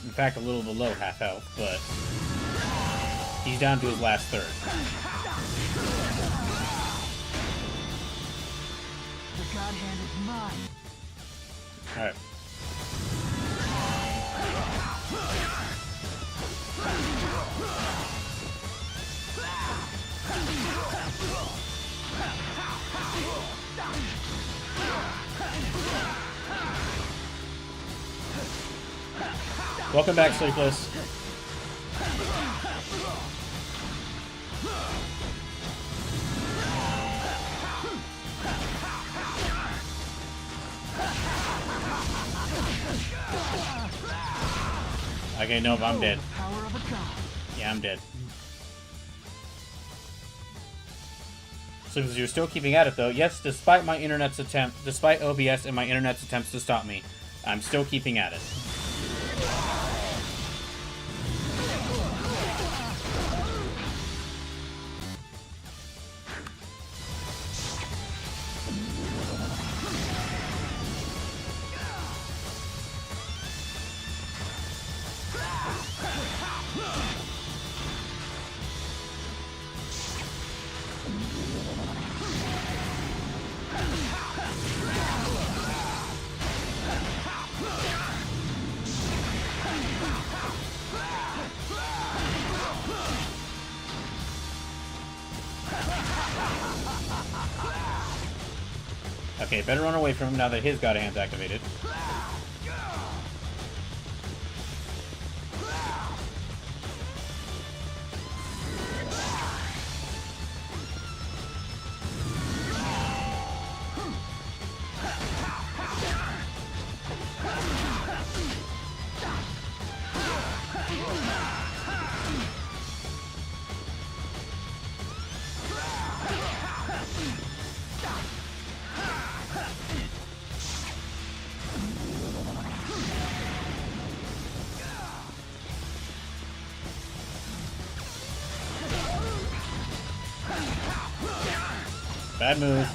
In fact, a little below half health, but he's down to his last third. The God Hand is mine. Alright. Welcome back, Sleepless. Okay, nope, I'm dead. Yeah, I'm dead. Sleepless, you're still keeping at it, though. Yes, despite OBS and my internet's attempts to stop me, I'm still keeping at it. Okay, better run away from him now that his God Hand's activated. Bad move.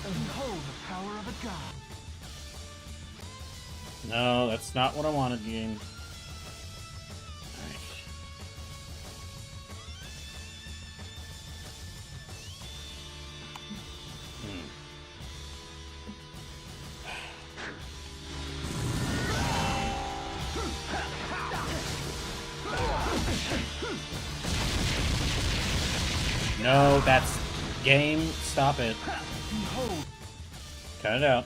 Behold the power of a god. No, that's not what I wanted, game. Alright. No, that's game. Stop it. Behold. Cut it out.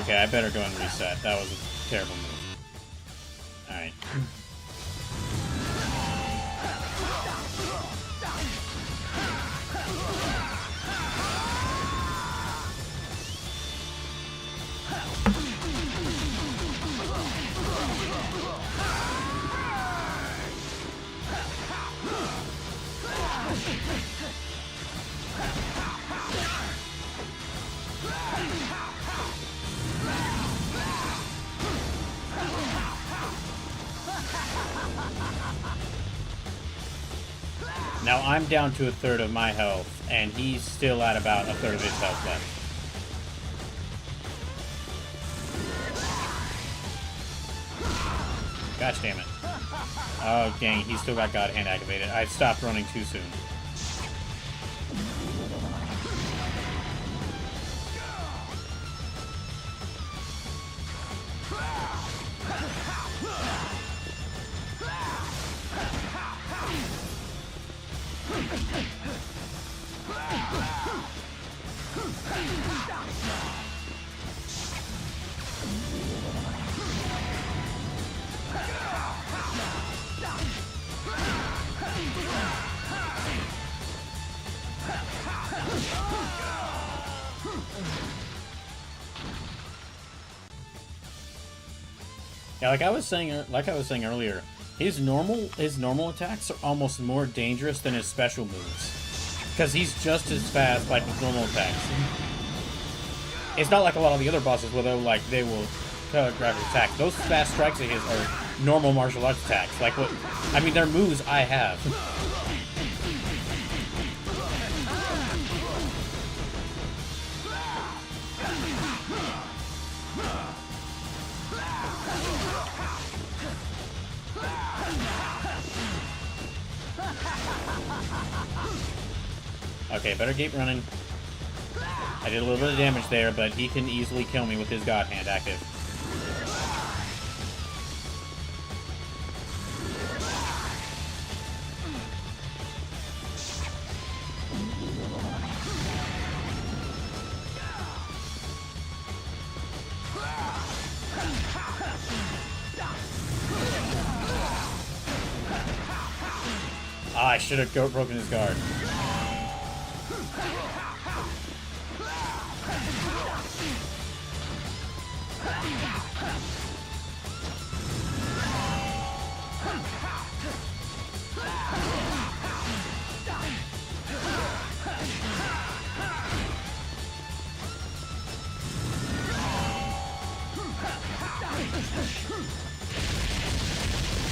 Okay, I better go and reset. That was a terrible move. Alright. Now I'm down to a third of my health, and he's still at about a third of his health left. Gosh damn it. Oh dang, he's still got God Hand activated. I stopped running too soon. Yeah, like I was saying earlier, his normal attacks are almost more dangerous than his special moves, because he's just as fast like with normal attacks. It's not like a lot of the other bosses where they will telegraph attacks. Those fast strikes of his are normal martial arts attacks. Like what? I mean, they're moves I have. Okay, better keep running. I did a little bit of damage there, but he can easily kill me with his God Hand active. Ah, I should have broken his guard.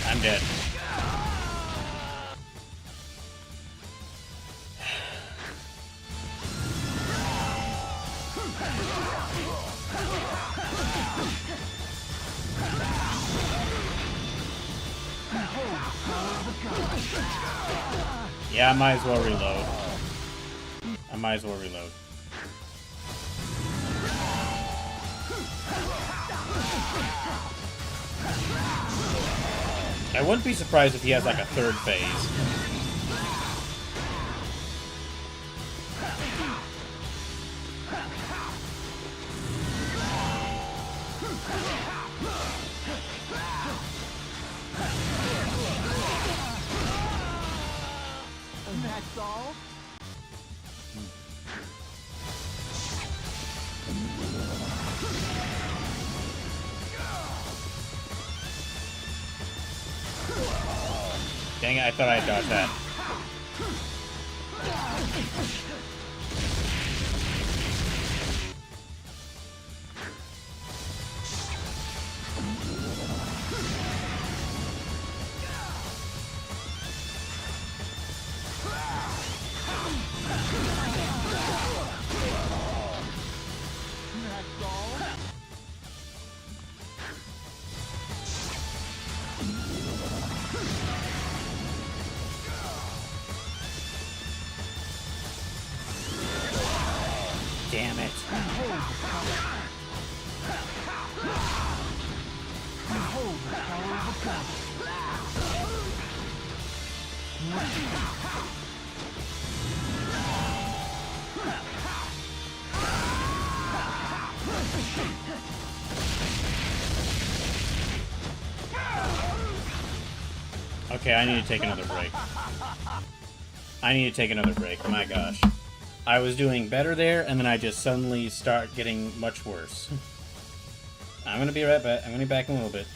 I'm dead. Yeah, I might as well reload. I might as well reload. I wouldn't be surprised if he has like a third phase. That's all? Dang it, I thought I had dodged that. That's all? Damn it. Behold the power of a god. Okay, I need to take another break. I need to take another break. My gosh. I was doing better there, and then I just suddenly start getting much worse. I'm gonna be right back. I'm gonna be back in a little bit.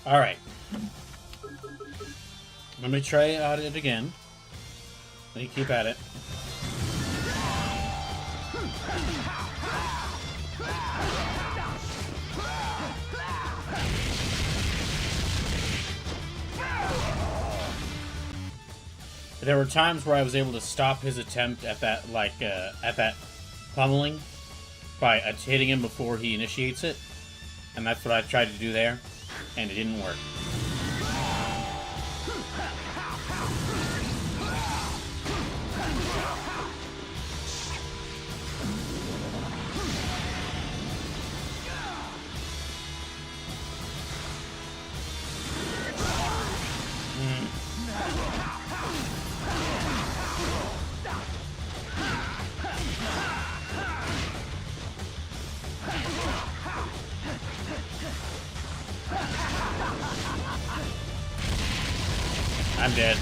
Alright. Let me try out it again. Let me keep at it. There were times where I was able to stop his attempt at that, at that pummeling by hitting him before he initiates it. And that's what I tried to do there, and it didn't work. I'm dead.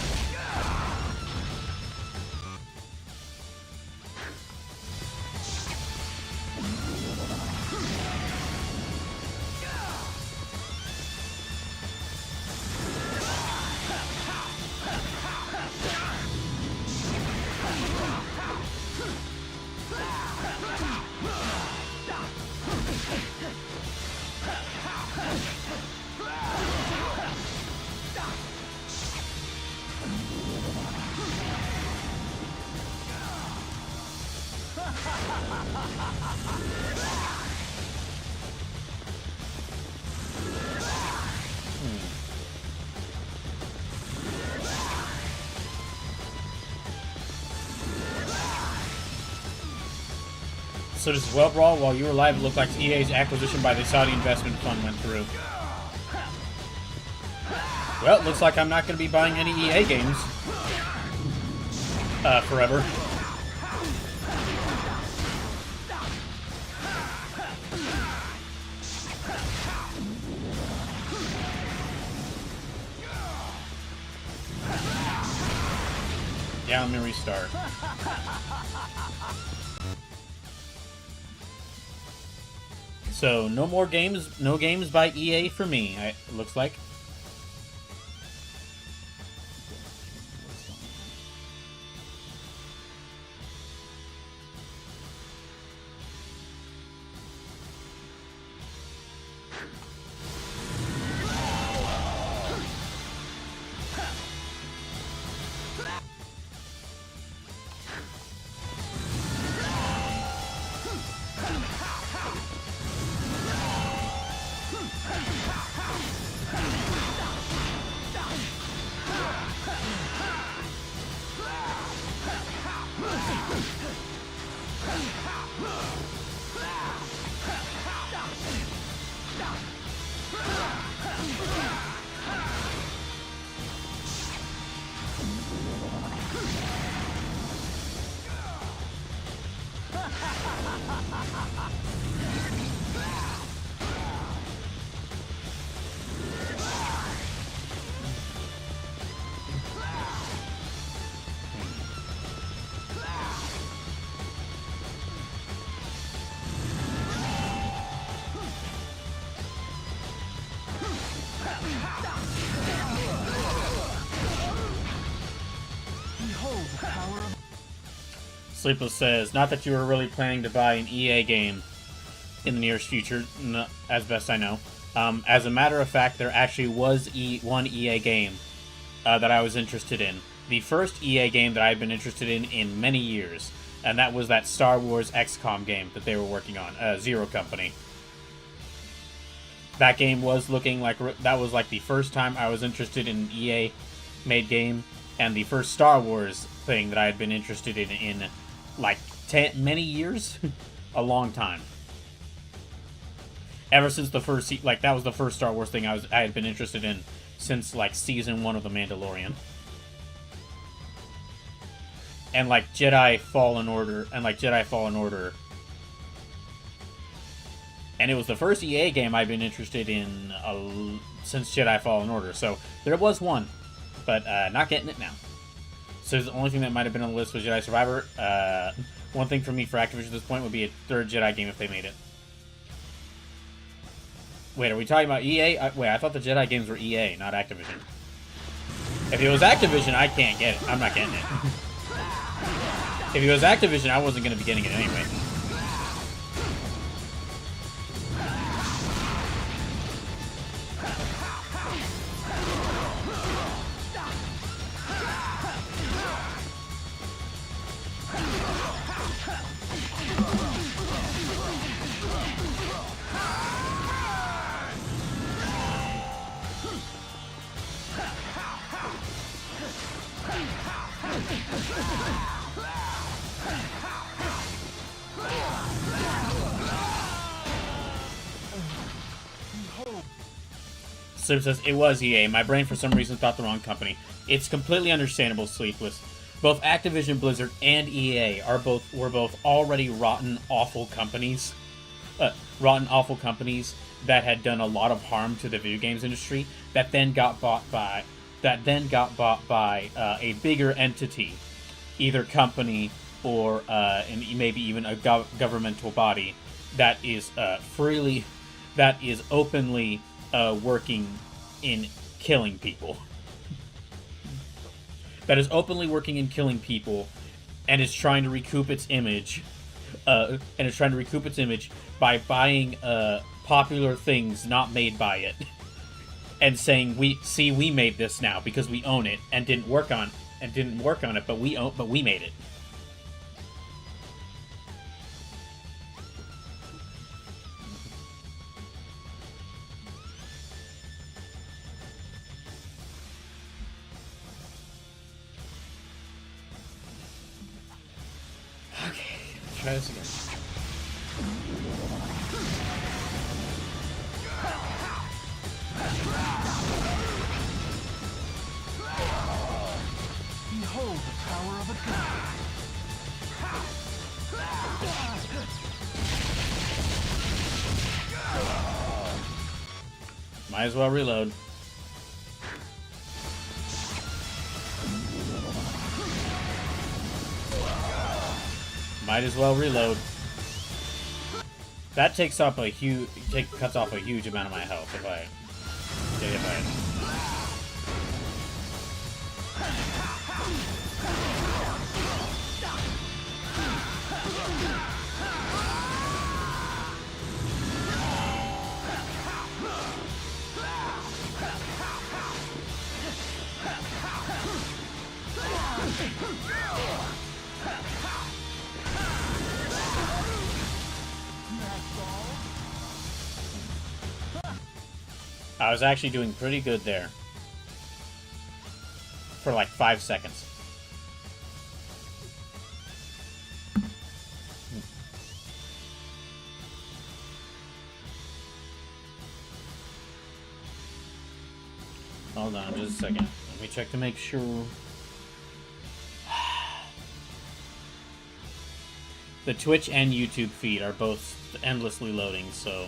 So does Well Brawl, while you were live, it looked like EA's acquisition by the Saudi investment fund went through. Well, it looks like I'm not going to be buying any EA games. Forever. Yeah, let me restart. So, no more games, no games by EA for me, it looks like. Sleepless says, not that you were really planning to buy an EA game in the nearest future, as best I know. As a matter of fact, there actually was one EA game that I was interested in. The first EA game that I've been interested in many years, and that was that Star Wars XCOM game that they were working on, Zero Company. That game was looking like, that was like the first time I was interested in an EA-made game, and the first Star Wars thing that I had been interested in like many years, a long time. Ever since the first, like, that was the first Star Wars thing I had been interested in since like season 1 of The Mandalorian. And like Jedi Fallen Order, and it was the first EA game I've been interested in since Jedi Fallen Order. So there was one, but not getting it now. So the only thing that might have been on the list was Jedi Survivor. One thing for me for Activision at this point would be a third Jedi game if they made it. Wait, are we talking about EA? Wait, I thought the Jedi games were EA, not Activision. If it was Activision, I can't get it. I'm not getting it. If it was Activision, I wasn't going to be getting it anyway. Sib says, it was EA. My brain for some reason thought the wrong company. It's completely understandable, Sleepless. Both Activision Blizzard and EA were both already rotten, awful companies. Rotten, awful companies that had done a lot of harm to the video games industry that then got bought by a bigger entity, either company or maybe even a governmental body that is openly working in killing people. That is openly working in killing people, and is trying to recoup its image. By buying popular things not made by it, and saying we made this now because we own it and didn't work on it, but we made it. Okay, let's try this again. Behold the power of a god. Might as well reload. Might as well reload. That cuts off a huge amount of my health if I. I was actually doing pretty good there. For like 5 seconds. Hold on just a second. Let me check to make sure. The Twitch and YouTube feed are both endlessly loading, so...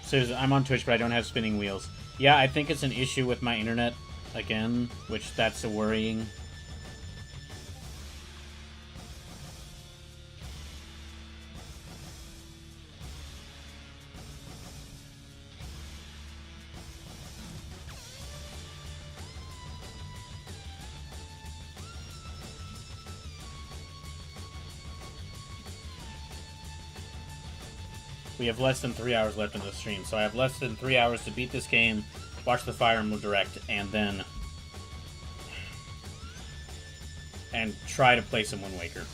Seriously, I'm on Twitch, but I don't have spinning wheels. Yeah, I think it's an issue with my internet, again, which that's a worrying. We have less than 3 hours left in the stream, so I have less than 3 hours to beat this game, watch the Fire Emblem Direct, and then... and try to play some Wind Waker.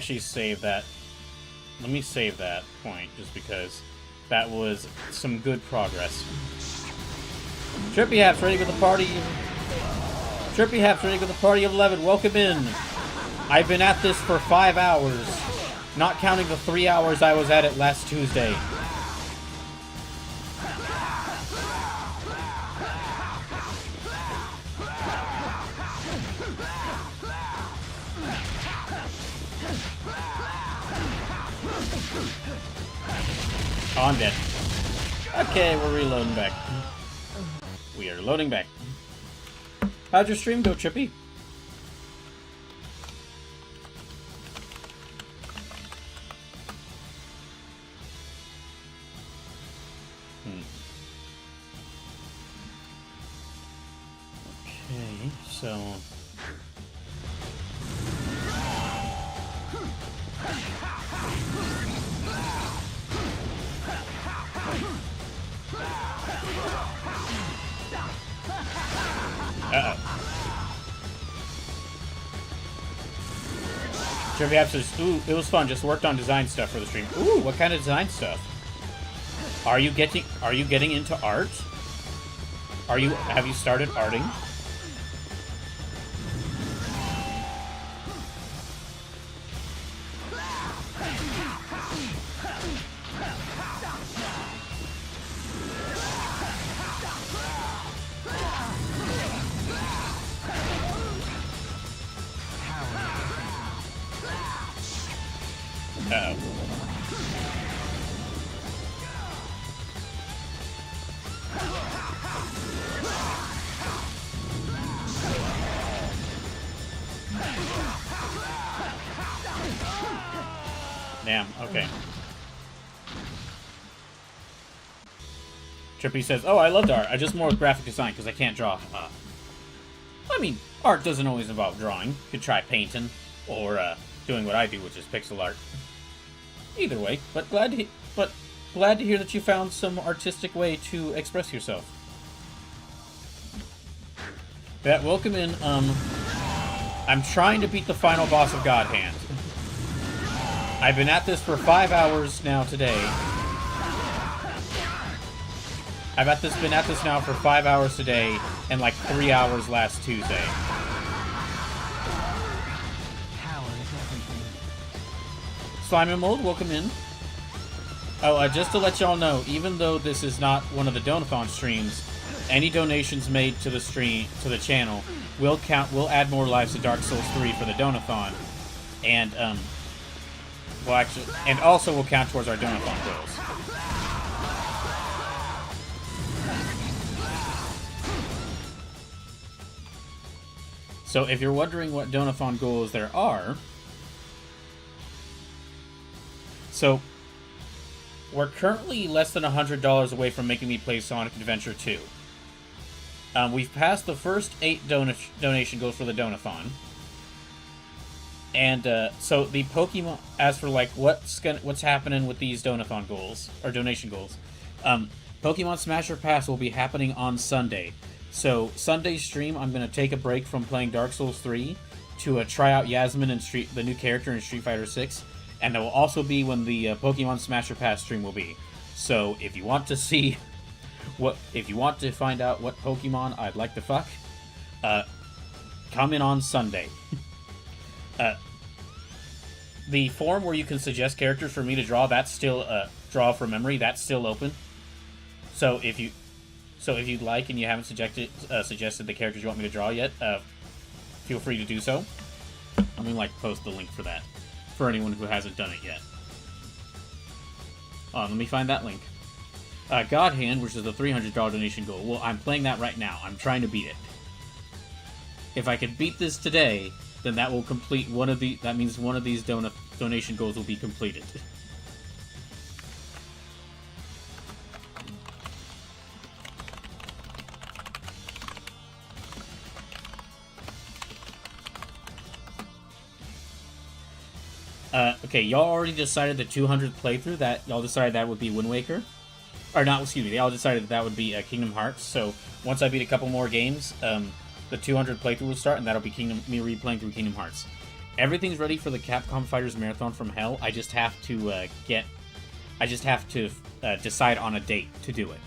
actually save that. Let me save that point, just because that was some good progress. Trippy Haps ready with the party. Trippy Haps ready with the party of 11. Welcome in. I've been at this for 5 hours, not counting the 3 hours I was at it last Tuesday. Oh, I'm dead. Okay, we're reloading back. We are loading back. How'd your stream go, Trippy? Okay, so... Uh-oh. Trivia says, ooh, it was fun, just worked on design stuff for the stream. Ooh, what kind of design stuff? Are you getting into art? Have you started arting? Uh-oh. Damn, okay. Trippy says, oh, I loved art. I just more with graphic design because I can't draw. I mean, art doesn't always involve drawing. You could try painting or doing what I do, which is pixel art. Either way, but glad to hear that you found some artistic way to express yourself. That welcome in. I'm trying to beat the final boss of God Hand. I've been at this for 5 hours now today. Been at this now for 5 hours today, and like 3 hours last Tuesday. Slime and Mold, welcome in. Oh, just to let y'all know, even though this is not one of the Donathon streams, any donations made to the channel will count. Will add more lives to Dark Souls 3 for the Donathon, and and also will count towards our Donathon goals. So if you're wondering what Donathon goals there are, so we're currently less than $100 away from making me play Sonic Adventure 2. We've passed the first 8 donation goals for the Donathon. And so the Pokemon, as for like what's happening with these Donathon goals, or donation goals, Pokemon Smasher Pass will be happening on Sunday. So Sunday's stream, I'm going to take a break from playing Dark Souls 3 to try out Yasmin and the new character in Street Fighter 6. And that will also be when the Pokemon Smasher Pass stream will be. So if you want to see if you want to find out what Pokemon I'd like to fuck, come in on Sunday. The form where you can suggest characters for me to draw, that's still draw from memory. That's still open. So if you'd like and you haven't suggested the characters you want me to draw yet, feel free to do so. Let me post the link for that for anyone who hasn't done it yet. Let me find that link. God Hand, which is the $300 donation goal. Well, I'm playing that right now. I'm trying to beat it. If I can beat this today, then that will complete that means one of these donation goals will be completed. Okay, y'all already decided the 200th playthrough, that y'all decided that would be Wind Waker. Or not, excuse me, they all decided that would be Kingdom Hearts. So once I beat a couple more games, the 200th playthrough will start, and that'll be me replaying through Kingdom Hearts. everything's ready for the Capcom Fighters Marathon from Hell. I just have to decide on a date to do it.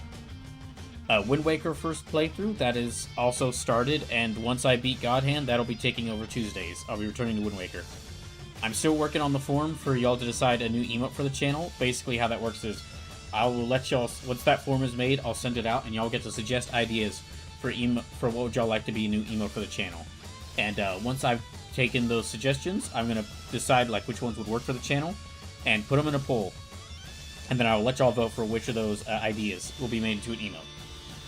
Wind Waker first playthrough, that is also started, and once I beat God Hand, that'll be taking over Tuesdays. I'll be returning to Wind Waker. I'm still working on the form for y'all to decide a new emote for the channel. Basically, how that works is I will let y'all, once that form is made, I'll send it out, and y'all get to suggest ideas for what would y'all like to be a new emote for the channel. And once I've taken those suggestions, I'm going to decide like which ones would work for the channel and put them in a poll. And then I'll let y'all vote for which of those ideas will be made into an emote.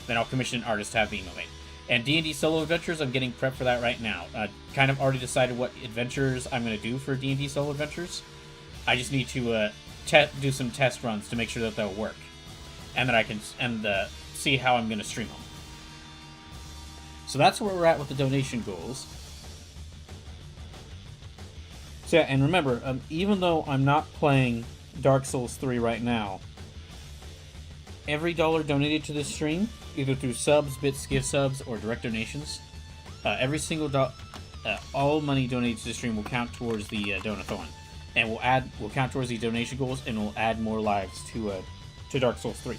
Then I'll commission an artist to have the emote made. And D&D Solo Adventures, I'm getting prepped for that right now. Kind of already decided what adventures I'm going to do for D&D Solo Adventures. I just need to do some test runs to make sure that they'll work. And then I can see how I'm going to stream them. So that's where we're at with the donation goals. So yeah, and remember, even though I'm not playing Dark Souls 3 right now, every dollar donated to this stream, either through subs, bits, gift subs, or direct donations, every single all money donated to the stream will count towards the donathon, and will count towards the donation goals, and will add more lives to Dark Souls 3.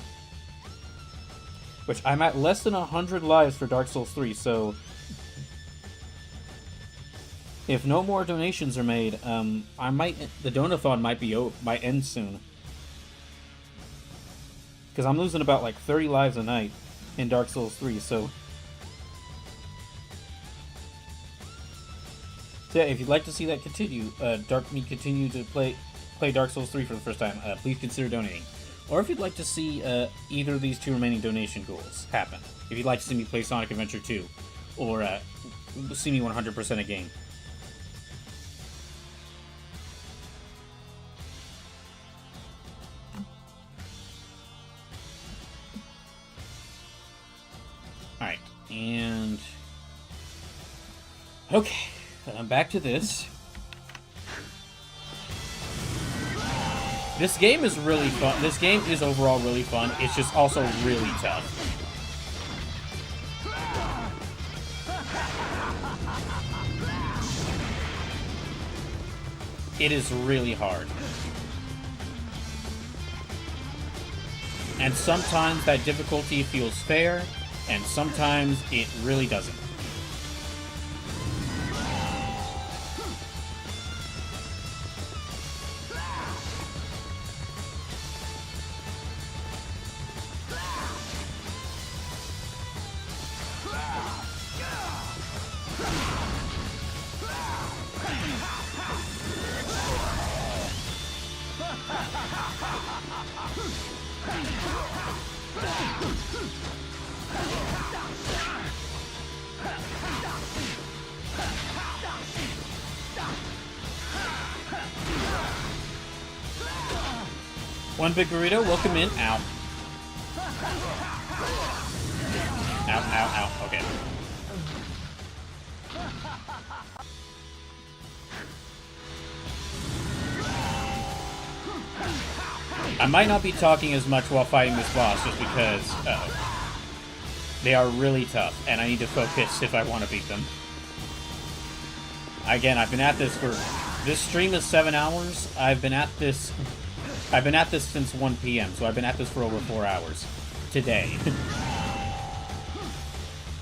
Which I'm at less than 100 lives for Dark Souls 3, so if no more donations are made, the donathon might end soon. Because I'm losing about like 30 lives a night in Dark Souls 3, so yeah, if you'd like to see that continue, me continue to play Dark Souls 3 for the first time, please consider donating. Or if you'd like to see either of these two remaining donation goals happen. If you'd like to see me play Sonic Adventure 2, or see me 100% a game. Alright, and okay, back to this. This game is really fun. This game is overall really fun. It's just also really tough. It is really hard. And sometimes that difficulty feels fair, and sometimes it really doesn't. One big burrito, welcome in. Ow. Ow, ow, ow. Okay. I might not be talking as much while fighting this boss just because they are really tough and I need to focus if I want to beat them. Again, I've been at this for... This stream is 7 hours. I've been at this since 1 p.m., so I've been at this for over 4 hours today.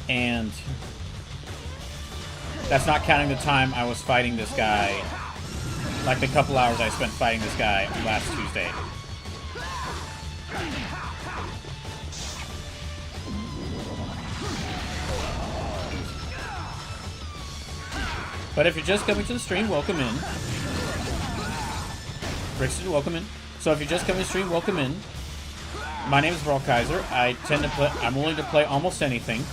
And that's not counting the time I was fighting this guy, like the couple hours I spent fighting this guy last Tuesday. But if you're just coming to the stream, welcome in. Brixton, welcome in. So if you're just coming to the stream, welcome in. My name is Brawl Kaiser. I'm willing to play almost anything.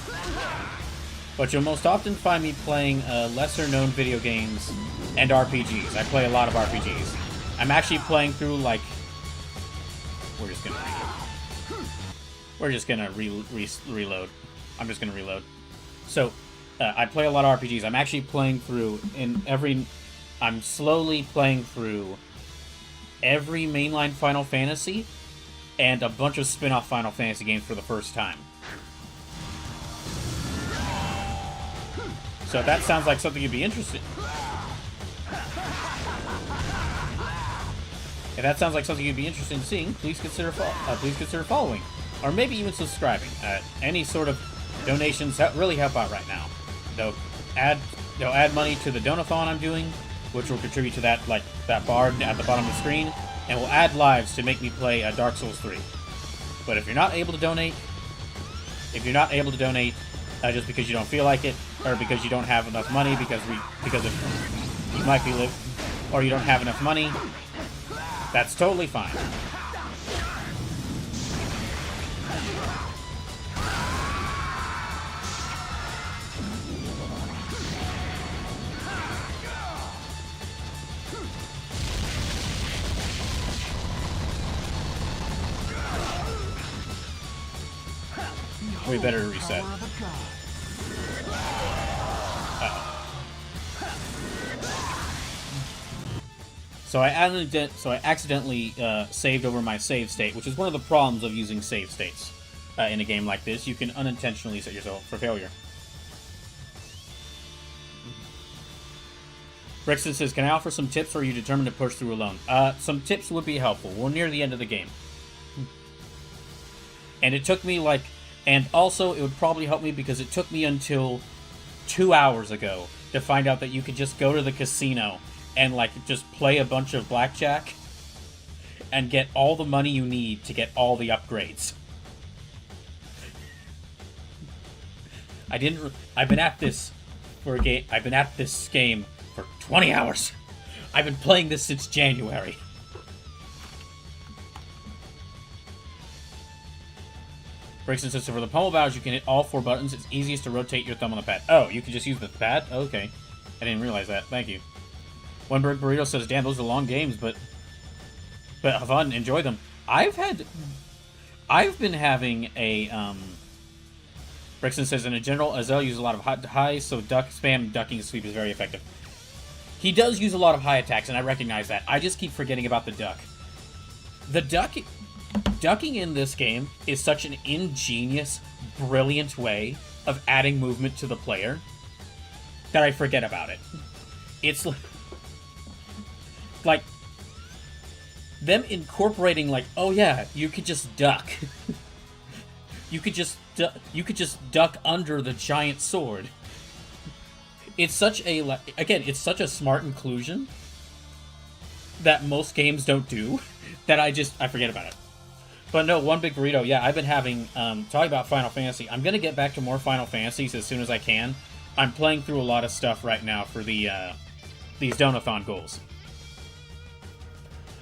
But you'll most often find me playing lesser-known video games and RPGs. I play a lot of RPGs. I'm actually playing through, like... We're just gonna reload. I'm just gonna reload. So, I play a lot of RPGs. I'm actually playing through I'm slowly playing through every mainline Final Fantasy and a bunch of spin-off Final Fantasy games for the first time. So if that sounds like something you'd be interested in. If that sounds like something you'd be interested in seeing, please consider following, or maybe even subscribing. Any sort of donations really help out right now. They'll add money to the donathon I'm doing, which will contribute to that bar at the bottom of the screen, and will add lives to make me play Dark Souls 3. But if you're not able to donate, just because you don't feel like it, or because you don't have enough money, because you might be or you don't have enough money, that's totally fine. We better reset. So I accidentally saved over my save state, which is one of the problems of using save states in a game like this. You can unintentionally set yourself for failure. Brixton says, "Can I offer some tips, or are you determined to push through alone?" Some tips would be helpful. We're near the end of the game. And it took me and also it would probably help me because it took me until 2 hours ago to find out that you could just go to the casino and just play a bunch of blackjack and get all the money you need to get all the upgrades. I've been at this game for 20 hours. I've been playing this since January. Brixton says, "So for the pummel bows, you can hit all 4 buttons. It's easiest to rotate your thumb on the pad." Oh, you can just use the pad? Okay. I didn't realize that. Thank you. One Bird Burrito says, "Damn, those are long games, but have fun. Enjoy them." I've been having a, Brixton says, "In general, Azel uses a lot of highs, so spam ducking sweep is very effective." He does use a lot of high attacks, and I recognize that. I just keep forgetting about the duck. Ducking in this game is such an ingenious, brilliant way of adding movement to the player that I forget about it. It's like them incorporating oh yeah, you could just duck. you could just duck under the giant sword. It's such it's such a smart inclusion that most games don't do that I forget about it. But no, One Big Burrito, yeah, I've been having, talking about Final Fantasy. I'm going to get back to more Final Fantasies as soon as I can. I'm playing through a lot of stuff right now for these Donathon goals.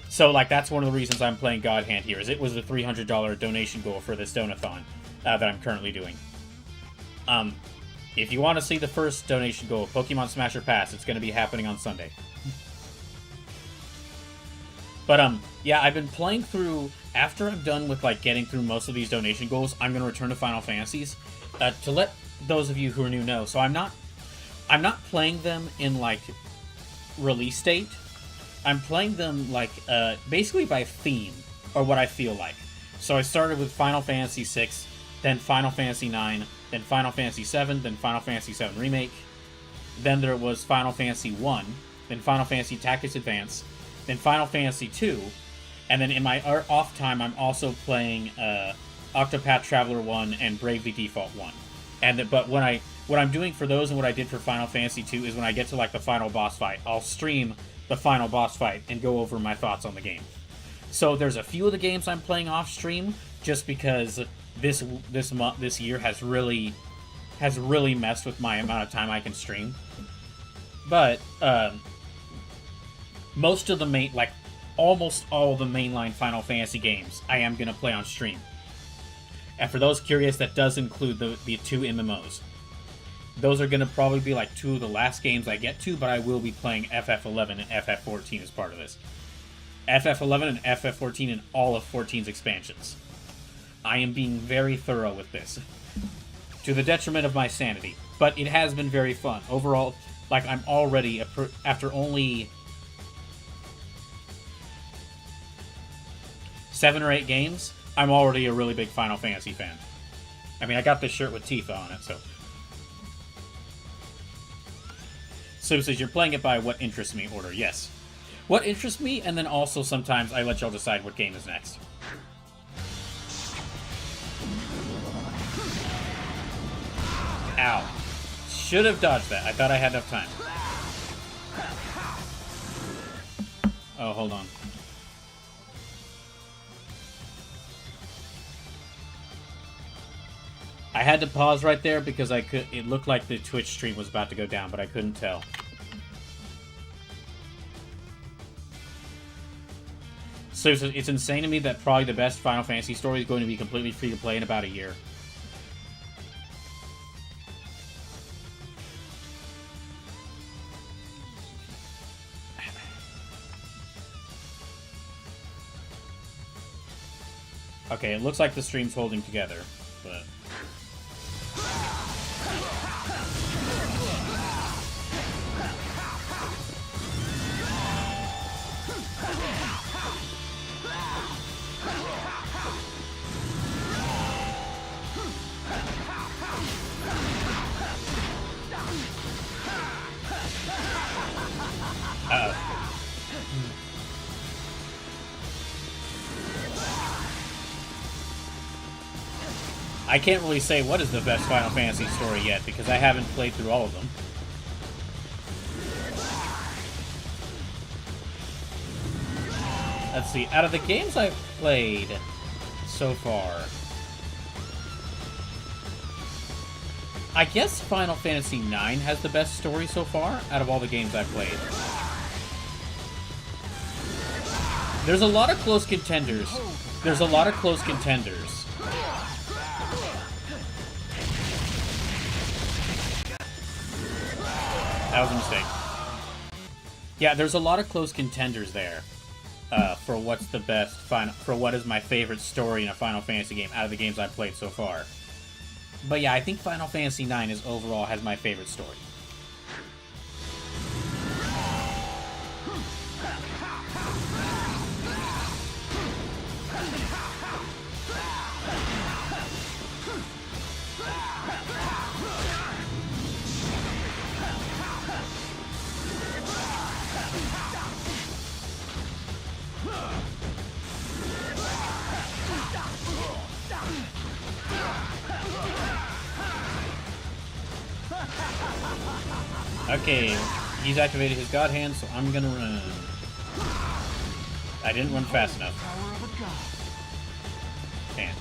So, that's one of the reasons I'm playing God Hand here, is it was the $300 donation goal for this Donathon that I'm currently doing. If you want to see the first donation goal, Pokemon Smasher Pass, it's going to be happening on Sunday. But, yeah, I've been playing through... After I'm done with, getting through most of these donation goals, I'm going to return to Final Fantasies. To let those of you who are new know, so I'm not playing them in, release date. I'm playing them, basically by theme, or what I feel like. So I started with Final Fantasy VI, then Final Fantasy IX, then Final Fantasy VII, then Final Fantasy VII Remake. Then there was Final Fantasy I, then Final Fantasy Tactics Advance, then Final Fantasy II, and then in my off time, I'm also playing Octopath Traveler 1 and Bravely Default 1. But what I'm doing for those and what I did for Final Fantasy 2 is when I get to the final boss fight, I'll stream the final boss fight and go over my thoughts on the game. So there's a few of the games I'm playing off stream just because this year has really messed with my amount of time I can stream. But most of the almost all the mainline Final Fantasy games I am going to play on stream. And for those curious, that does include the 2 MMOs. Those are going to probably be 2 of the last games I get to, but I will be playing FF11 and FF14 as part of this. FF11 and FF14 and all of 14's expansions. I am being very thorough with this. To the detriment of my sanity. But it has been very fun. Overall, I'm already, after only 7 or 8 games, I'm already a really big Final Fantasy fan. I mean, I got this shirt with Tifa on it, so... Sue says, "You're playing it by what interests me order." Yes. what interests me, and then also sometimes I let y'all decide what game is next. Ow. Should have dodged that. I thought I had enough time. Oh, hold on. I had to pause right there because it looked like the Twitch stream was about to go down, but I couldn't tell. So it's insane to me that probably the best Final Fantasy story is going to be completely free to play in about a year. Okay, it looks like the stream's holding together, but... Uh-oh. I can't really say what is the best Final Fantasy story yet, because I haven't played through all of them. Let's see, out of the games I've played so far, I guess Final Fantasy IX has the best story so far out of all the games I've played. There's a lot of close contenders. There's a lot of close contenders. That was a mistake. Yeah, there's a lot of close contenders there for what's the best for what is my favorite story in a Final Fantasy game out of the games I've played so far. But yeah, I think Final Fantasy IX is overall has my favorite story. Okay, he's activated his God Hand, so I'm gonna run. I didn't run fast enough. Damn.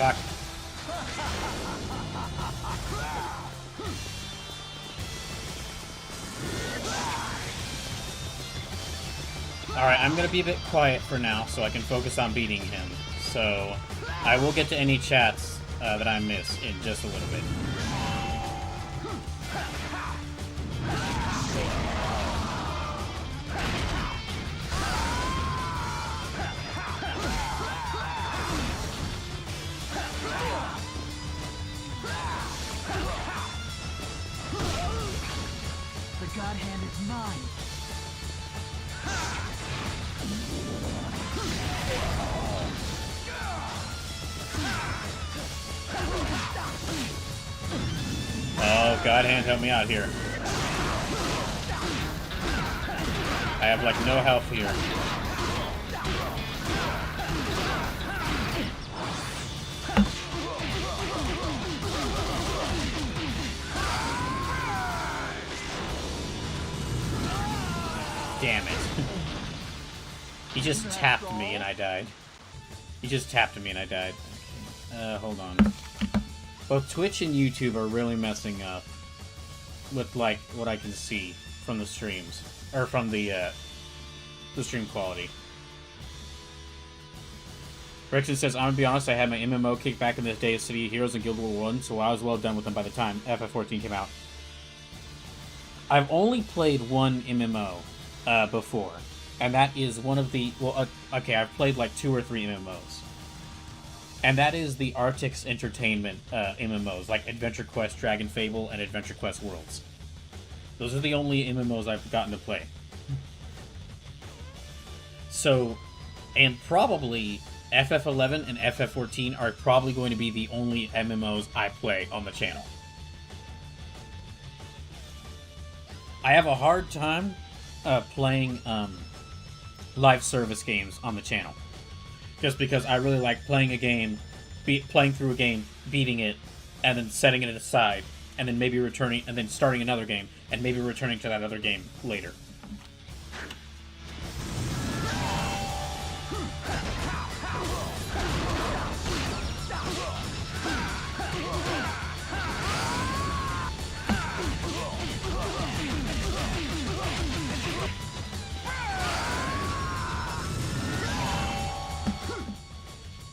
Fuck. Alright, I'm gonna be a bit quiet for now so I can focus on beating him. So, I will get to any chats that I miss in just a little bit. The God Hand is mine. Oh, God Hand, help me out here. I have, like, no health here. Damn it. He just tapped me and I died. He just tapped me and I died. Okay. Hold on. Both Twitch and YouTube are really messing up with, like, what I can see from the streams. Or from the stream quality. Rickson says, I'm gonna be honest, I had my MMO kick back in the day of City of Heroes and Guild War 1, so I was well done with them by the time FF14 came out. I've only played one MMO before, and that is one of the... Well, okay, I've played like 2 or 3 MMOs. And that is the Artix Entertainment MMOs, like Adventure Quest, Dragon Fable, and Adventure Quest Worlds. Those are the only MMOs I've gotten to play. So, and probably FF11 and FF14 are probably going to be the only MMOs I play on the channel. I have a hard time playing live service games on the channel. Just because I really like playing a game, playing through a game, beating it, and then setting it aside, and then maybe returning, and then starting another game, and maybe returning to that other game later.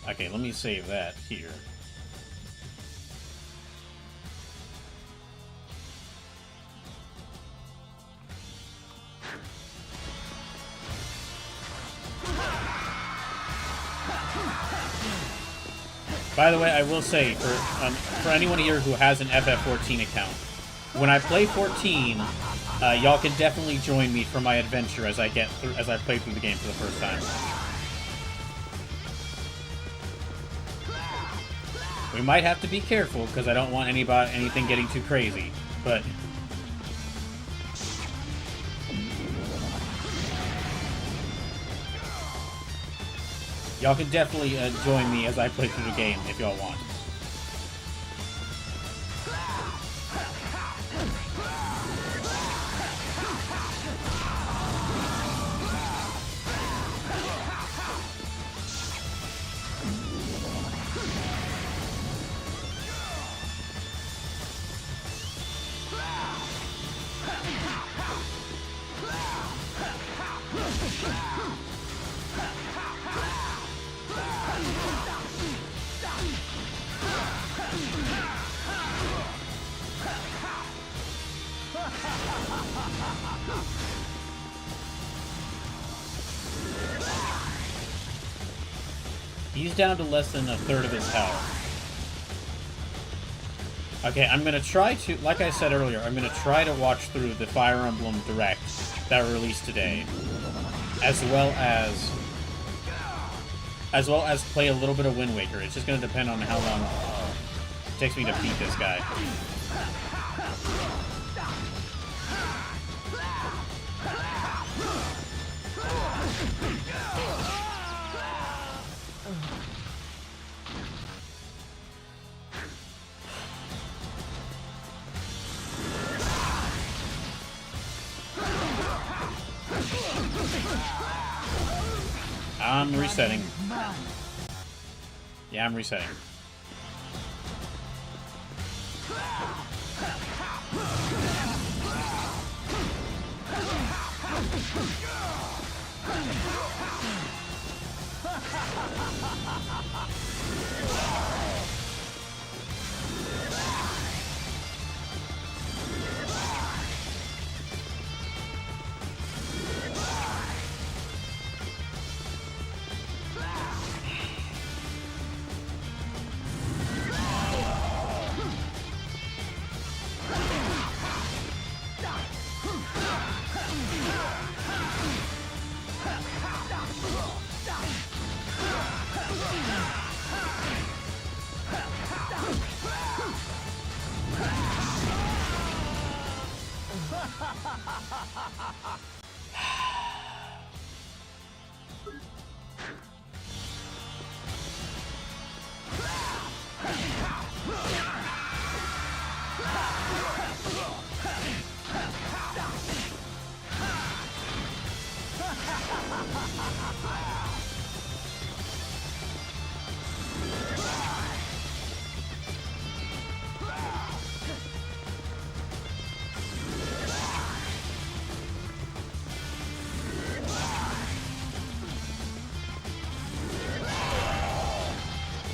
Okay, let me save that here. By the way, I will say, for anyone here who has an FF14 account, when I play 14, y'all can definitely join me for my adventure as I play through the game for the first time. We might have to be careful because I don't want anything getting too crazy, but y'all can definitely join me as I play through the game if y'all want. He's down to less than a third of his health. Okay, I'm gonna try to, like I said earlier, I'm gonna try to watch through the Fire Emblem Direct that were released today, as well as play a little bit of Wind Waker. It's just gonna depend on how long it takes me to beat this guy. I'm resetting. Yeah, I'm resetting.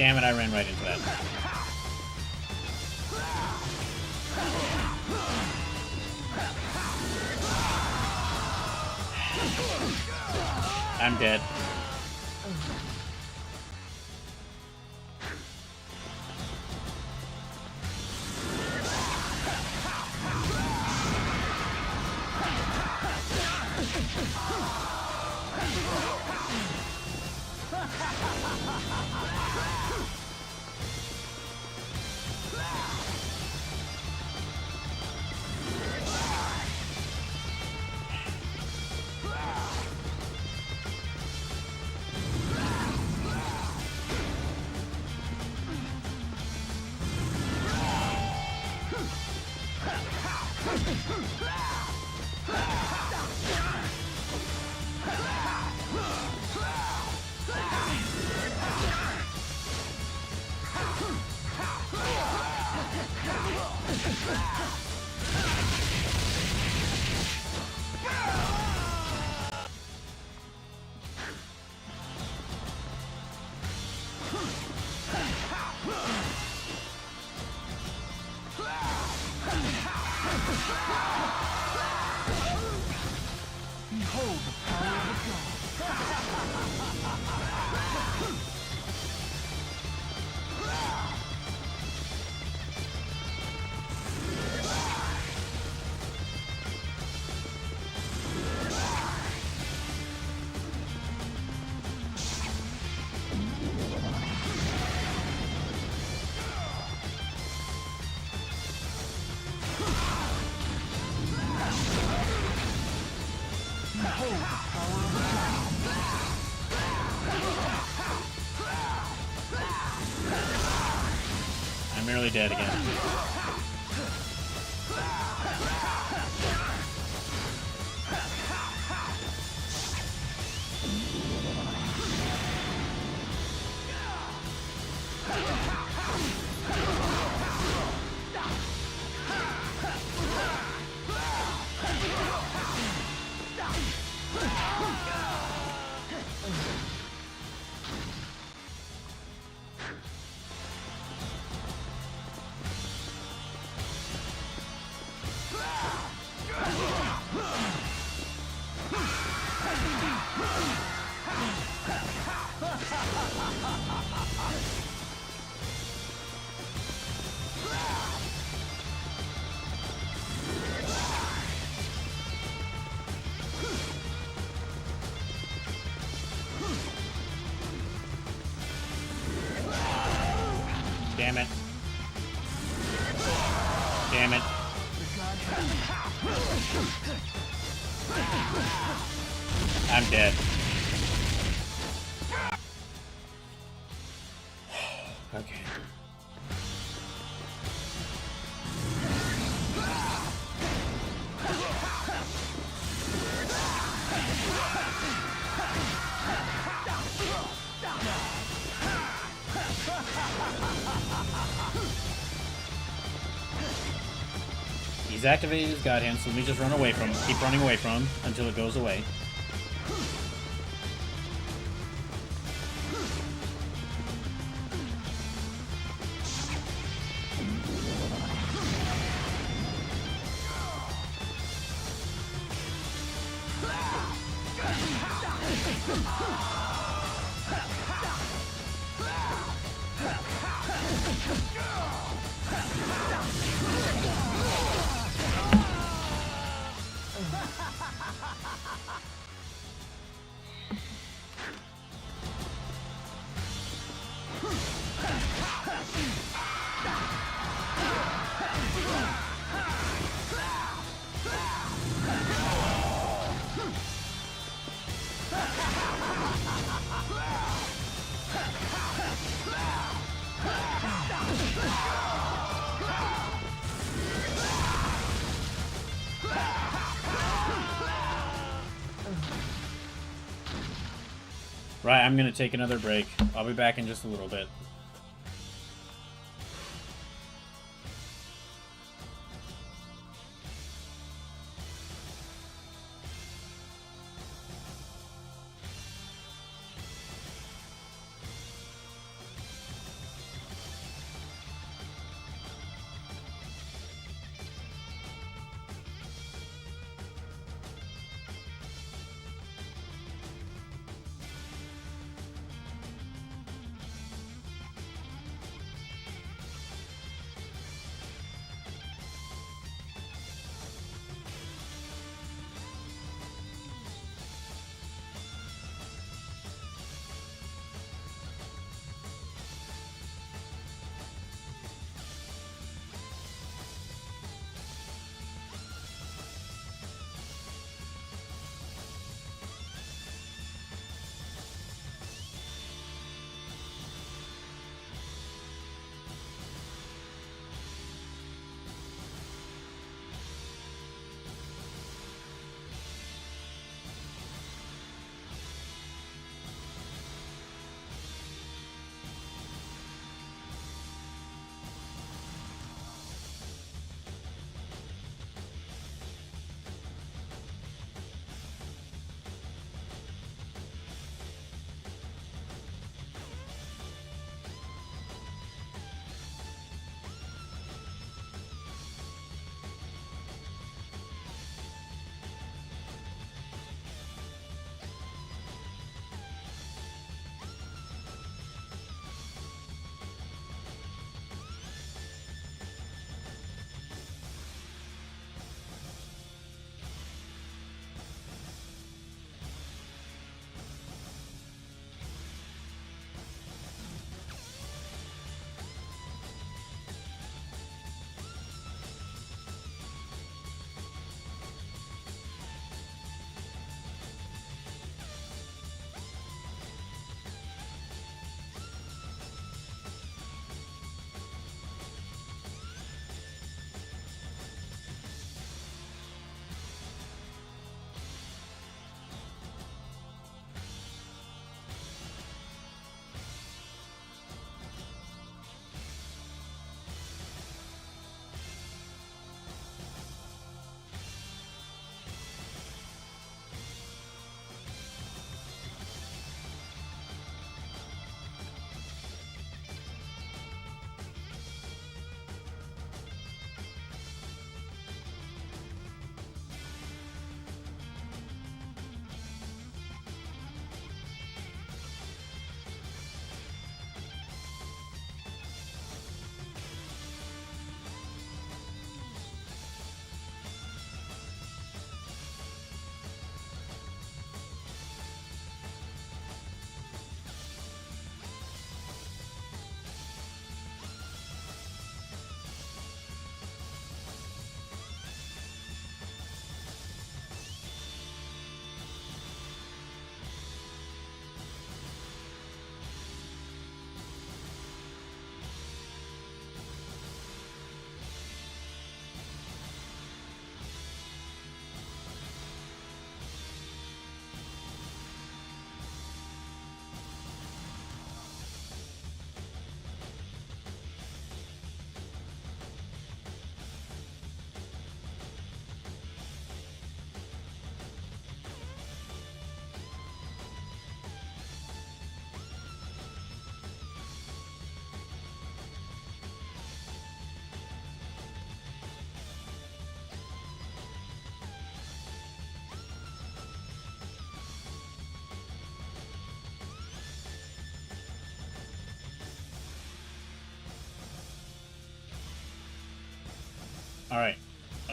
Damn it, I ran right into that. I'm dead. Behold the power of the god. Behold the power of the god. I'm nearly dead again. Damn it. Damn it. I'm dead. Okay. He's activated his God Hand, so let me just run away from him. Keep running away from him until it goes away. Right, I'm gonna take another break. I'll be back in just a little bit.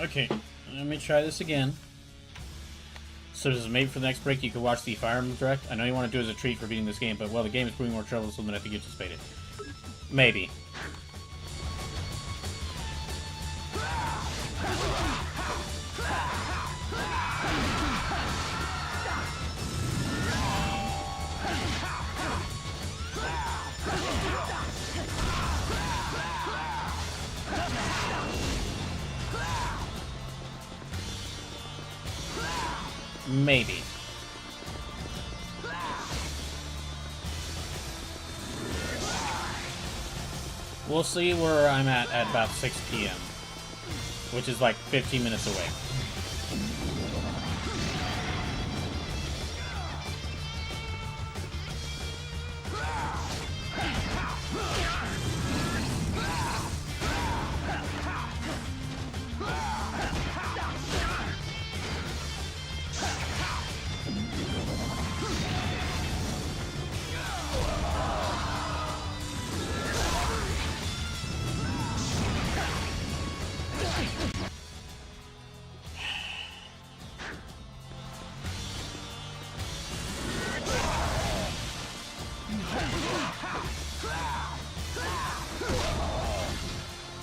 Okay, let me try this again. So this is maybe for the next break you can watch the Fire Emblem Direct. I know you want to do it as a treat for beating this game, but well, the game is proving more troublesome than I think you anticipated. Maybe. Maybe. We'll see where I'm at about 6 p.m., which is like 15 minutes away.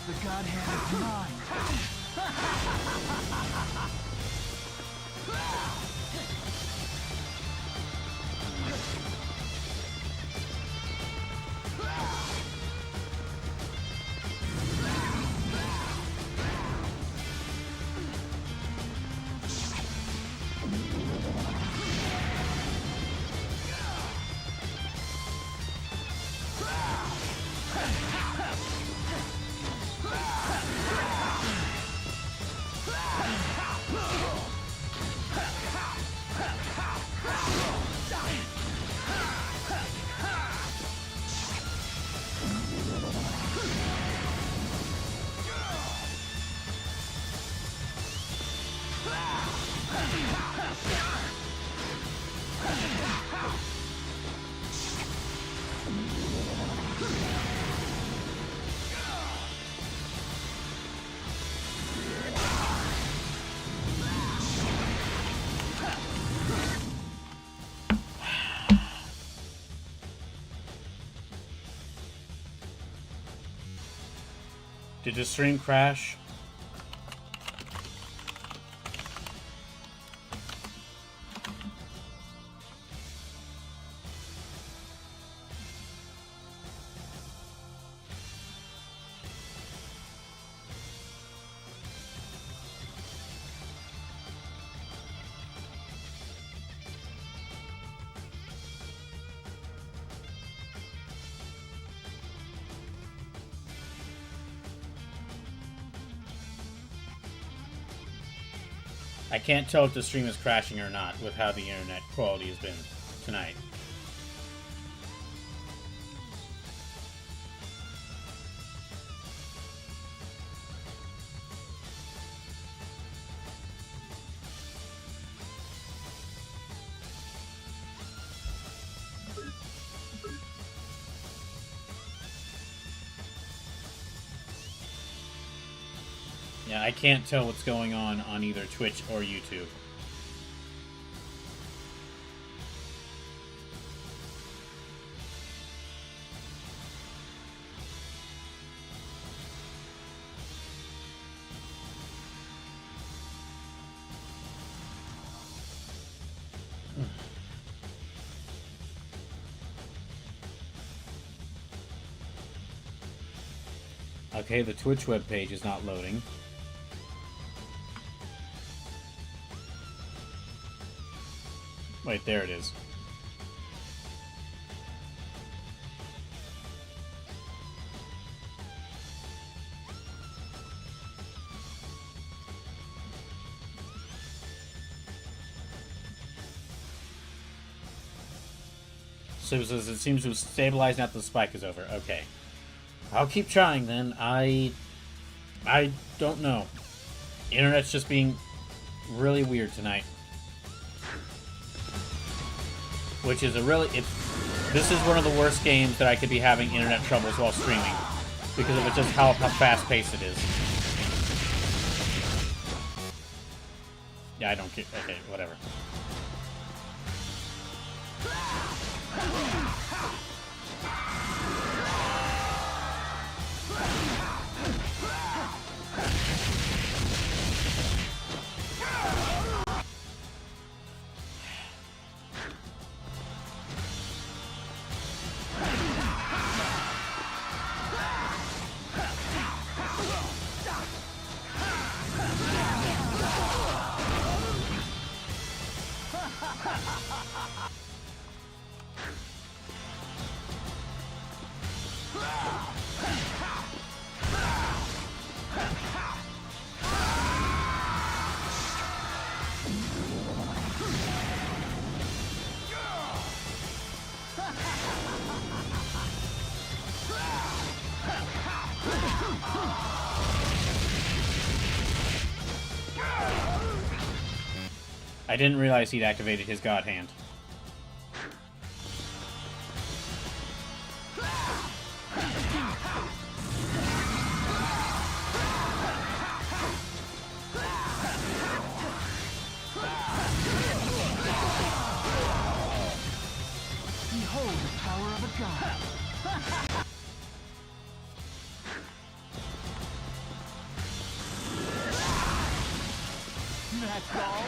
The God hand is mine. Did the stream crash? I can't tell if the stream is crashing or not with how the internet quality has been tonight. Yeah, I can't tell what's going on either Twitch or YouTube. Okay, the Twitch webpage is not loading. Wait, there it is. So it seems to have stabilized now that the spike is over. Okay. I'll keep trying then. I don't know. Internet's just being really weird tonight. Which is this is one of the worst games that I could be having internet troubles while streaming. Because of just how fast-paced it is. Yeah, I don't care. Okay, whatever. I didn't realize he'd activated his God Hand. Behold the power of a god. That's all?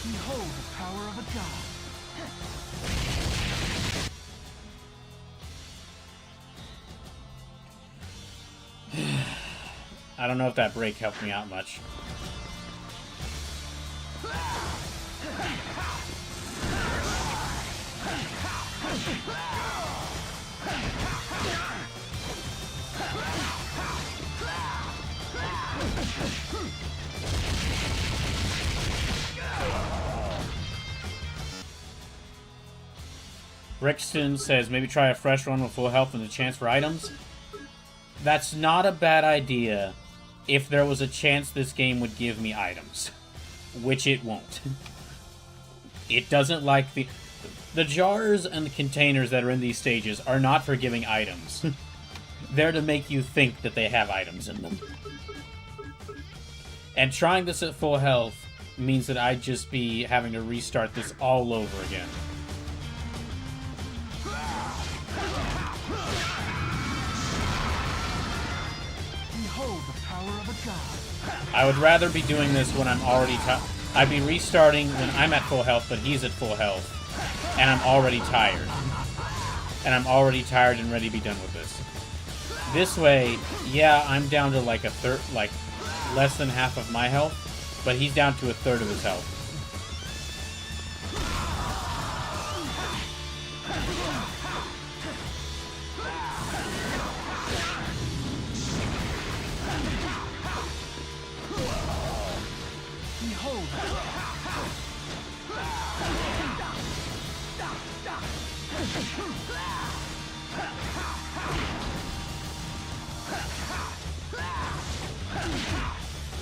Behold the power of a god. I don't know if that break helped me out much. Brixton says maybe try a fresh run with full health and a chance for items. That's not a bad idea if there was a chance this game would give me items. Which it won't. It doesn't like the jars and the containers that are in these stages are not for giving items. They're to make you think that they have items in them. And trying this at full health means that I'd just be having to restart this all over again. Behold the power of a god. I would rather be doing this when I'm already I'd be restarting when I'm at full health, but he's at full health. And I'm already tired. And I'm already tired and ready to be done with this. This way, yeah, I'm down to like a third, like less than half of my health, but he's down to a third of his health.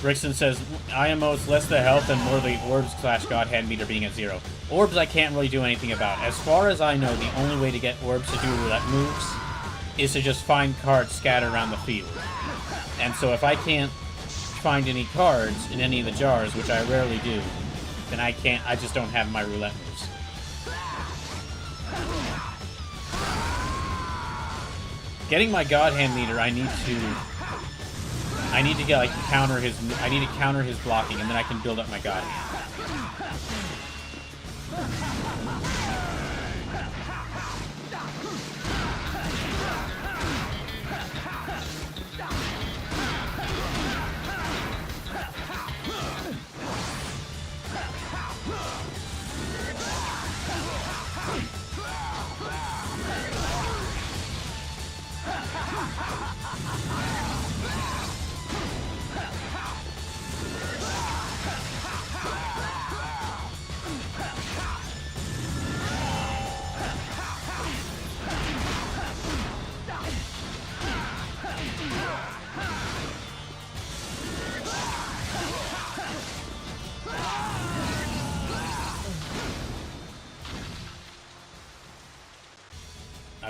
Rickson says, IMO's less the health and more the orbs / God Hand meter being at 0. Orbs I can't really do anything about. As far as I know, the only way to get orbs to do roulette moves is to just find cards scattered around the field. And so if I can't find any cards in any of the jars, which I rarely do, then I just don't have my roulette moves. Getting my God Hand meter, I need to get like counter his blocking, and then I can build up my God Hand.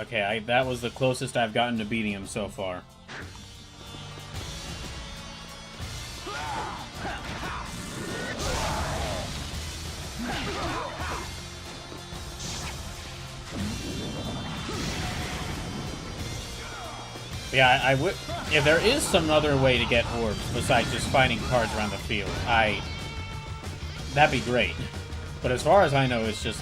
Okay, that was the closest I've gotten to beating him so far. Yeah, I would. If there is some other way to get orbs besides just finding cards around the field, that'd be great. But as far as I know, it's just.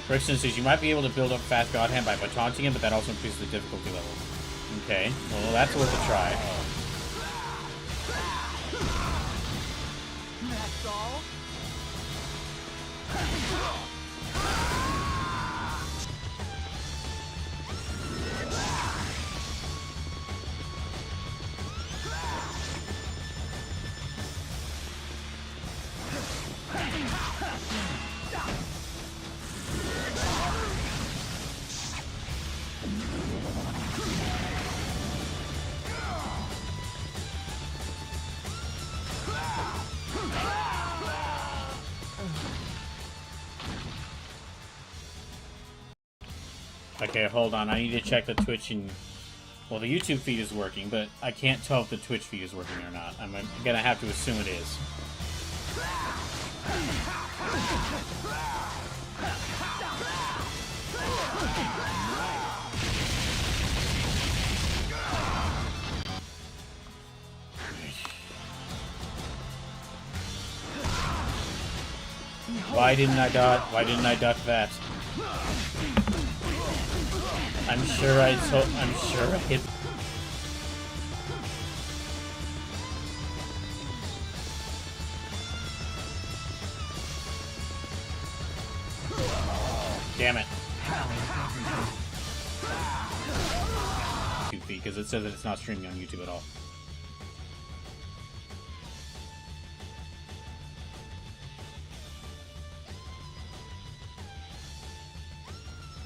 For instance, you might be able to build up fast God Hand by taunting him, but that also increases the difficulty level. Okay, well that's worth a try. That's all? Okay, hold on. I need to check the Twitch and... Well, the YouTube feed is working, but I can't tell if the Twitch feed is working or not. I'm gonna have to assume it is. Why didn't I duck that? I'm sure I hit. Damn it. YouTube feed, because it says that it's not streaming on YouTube at all.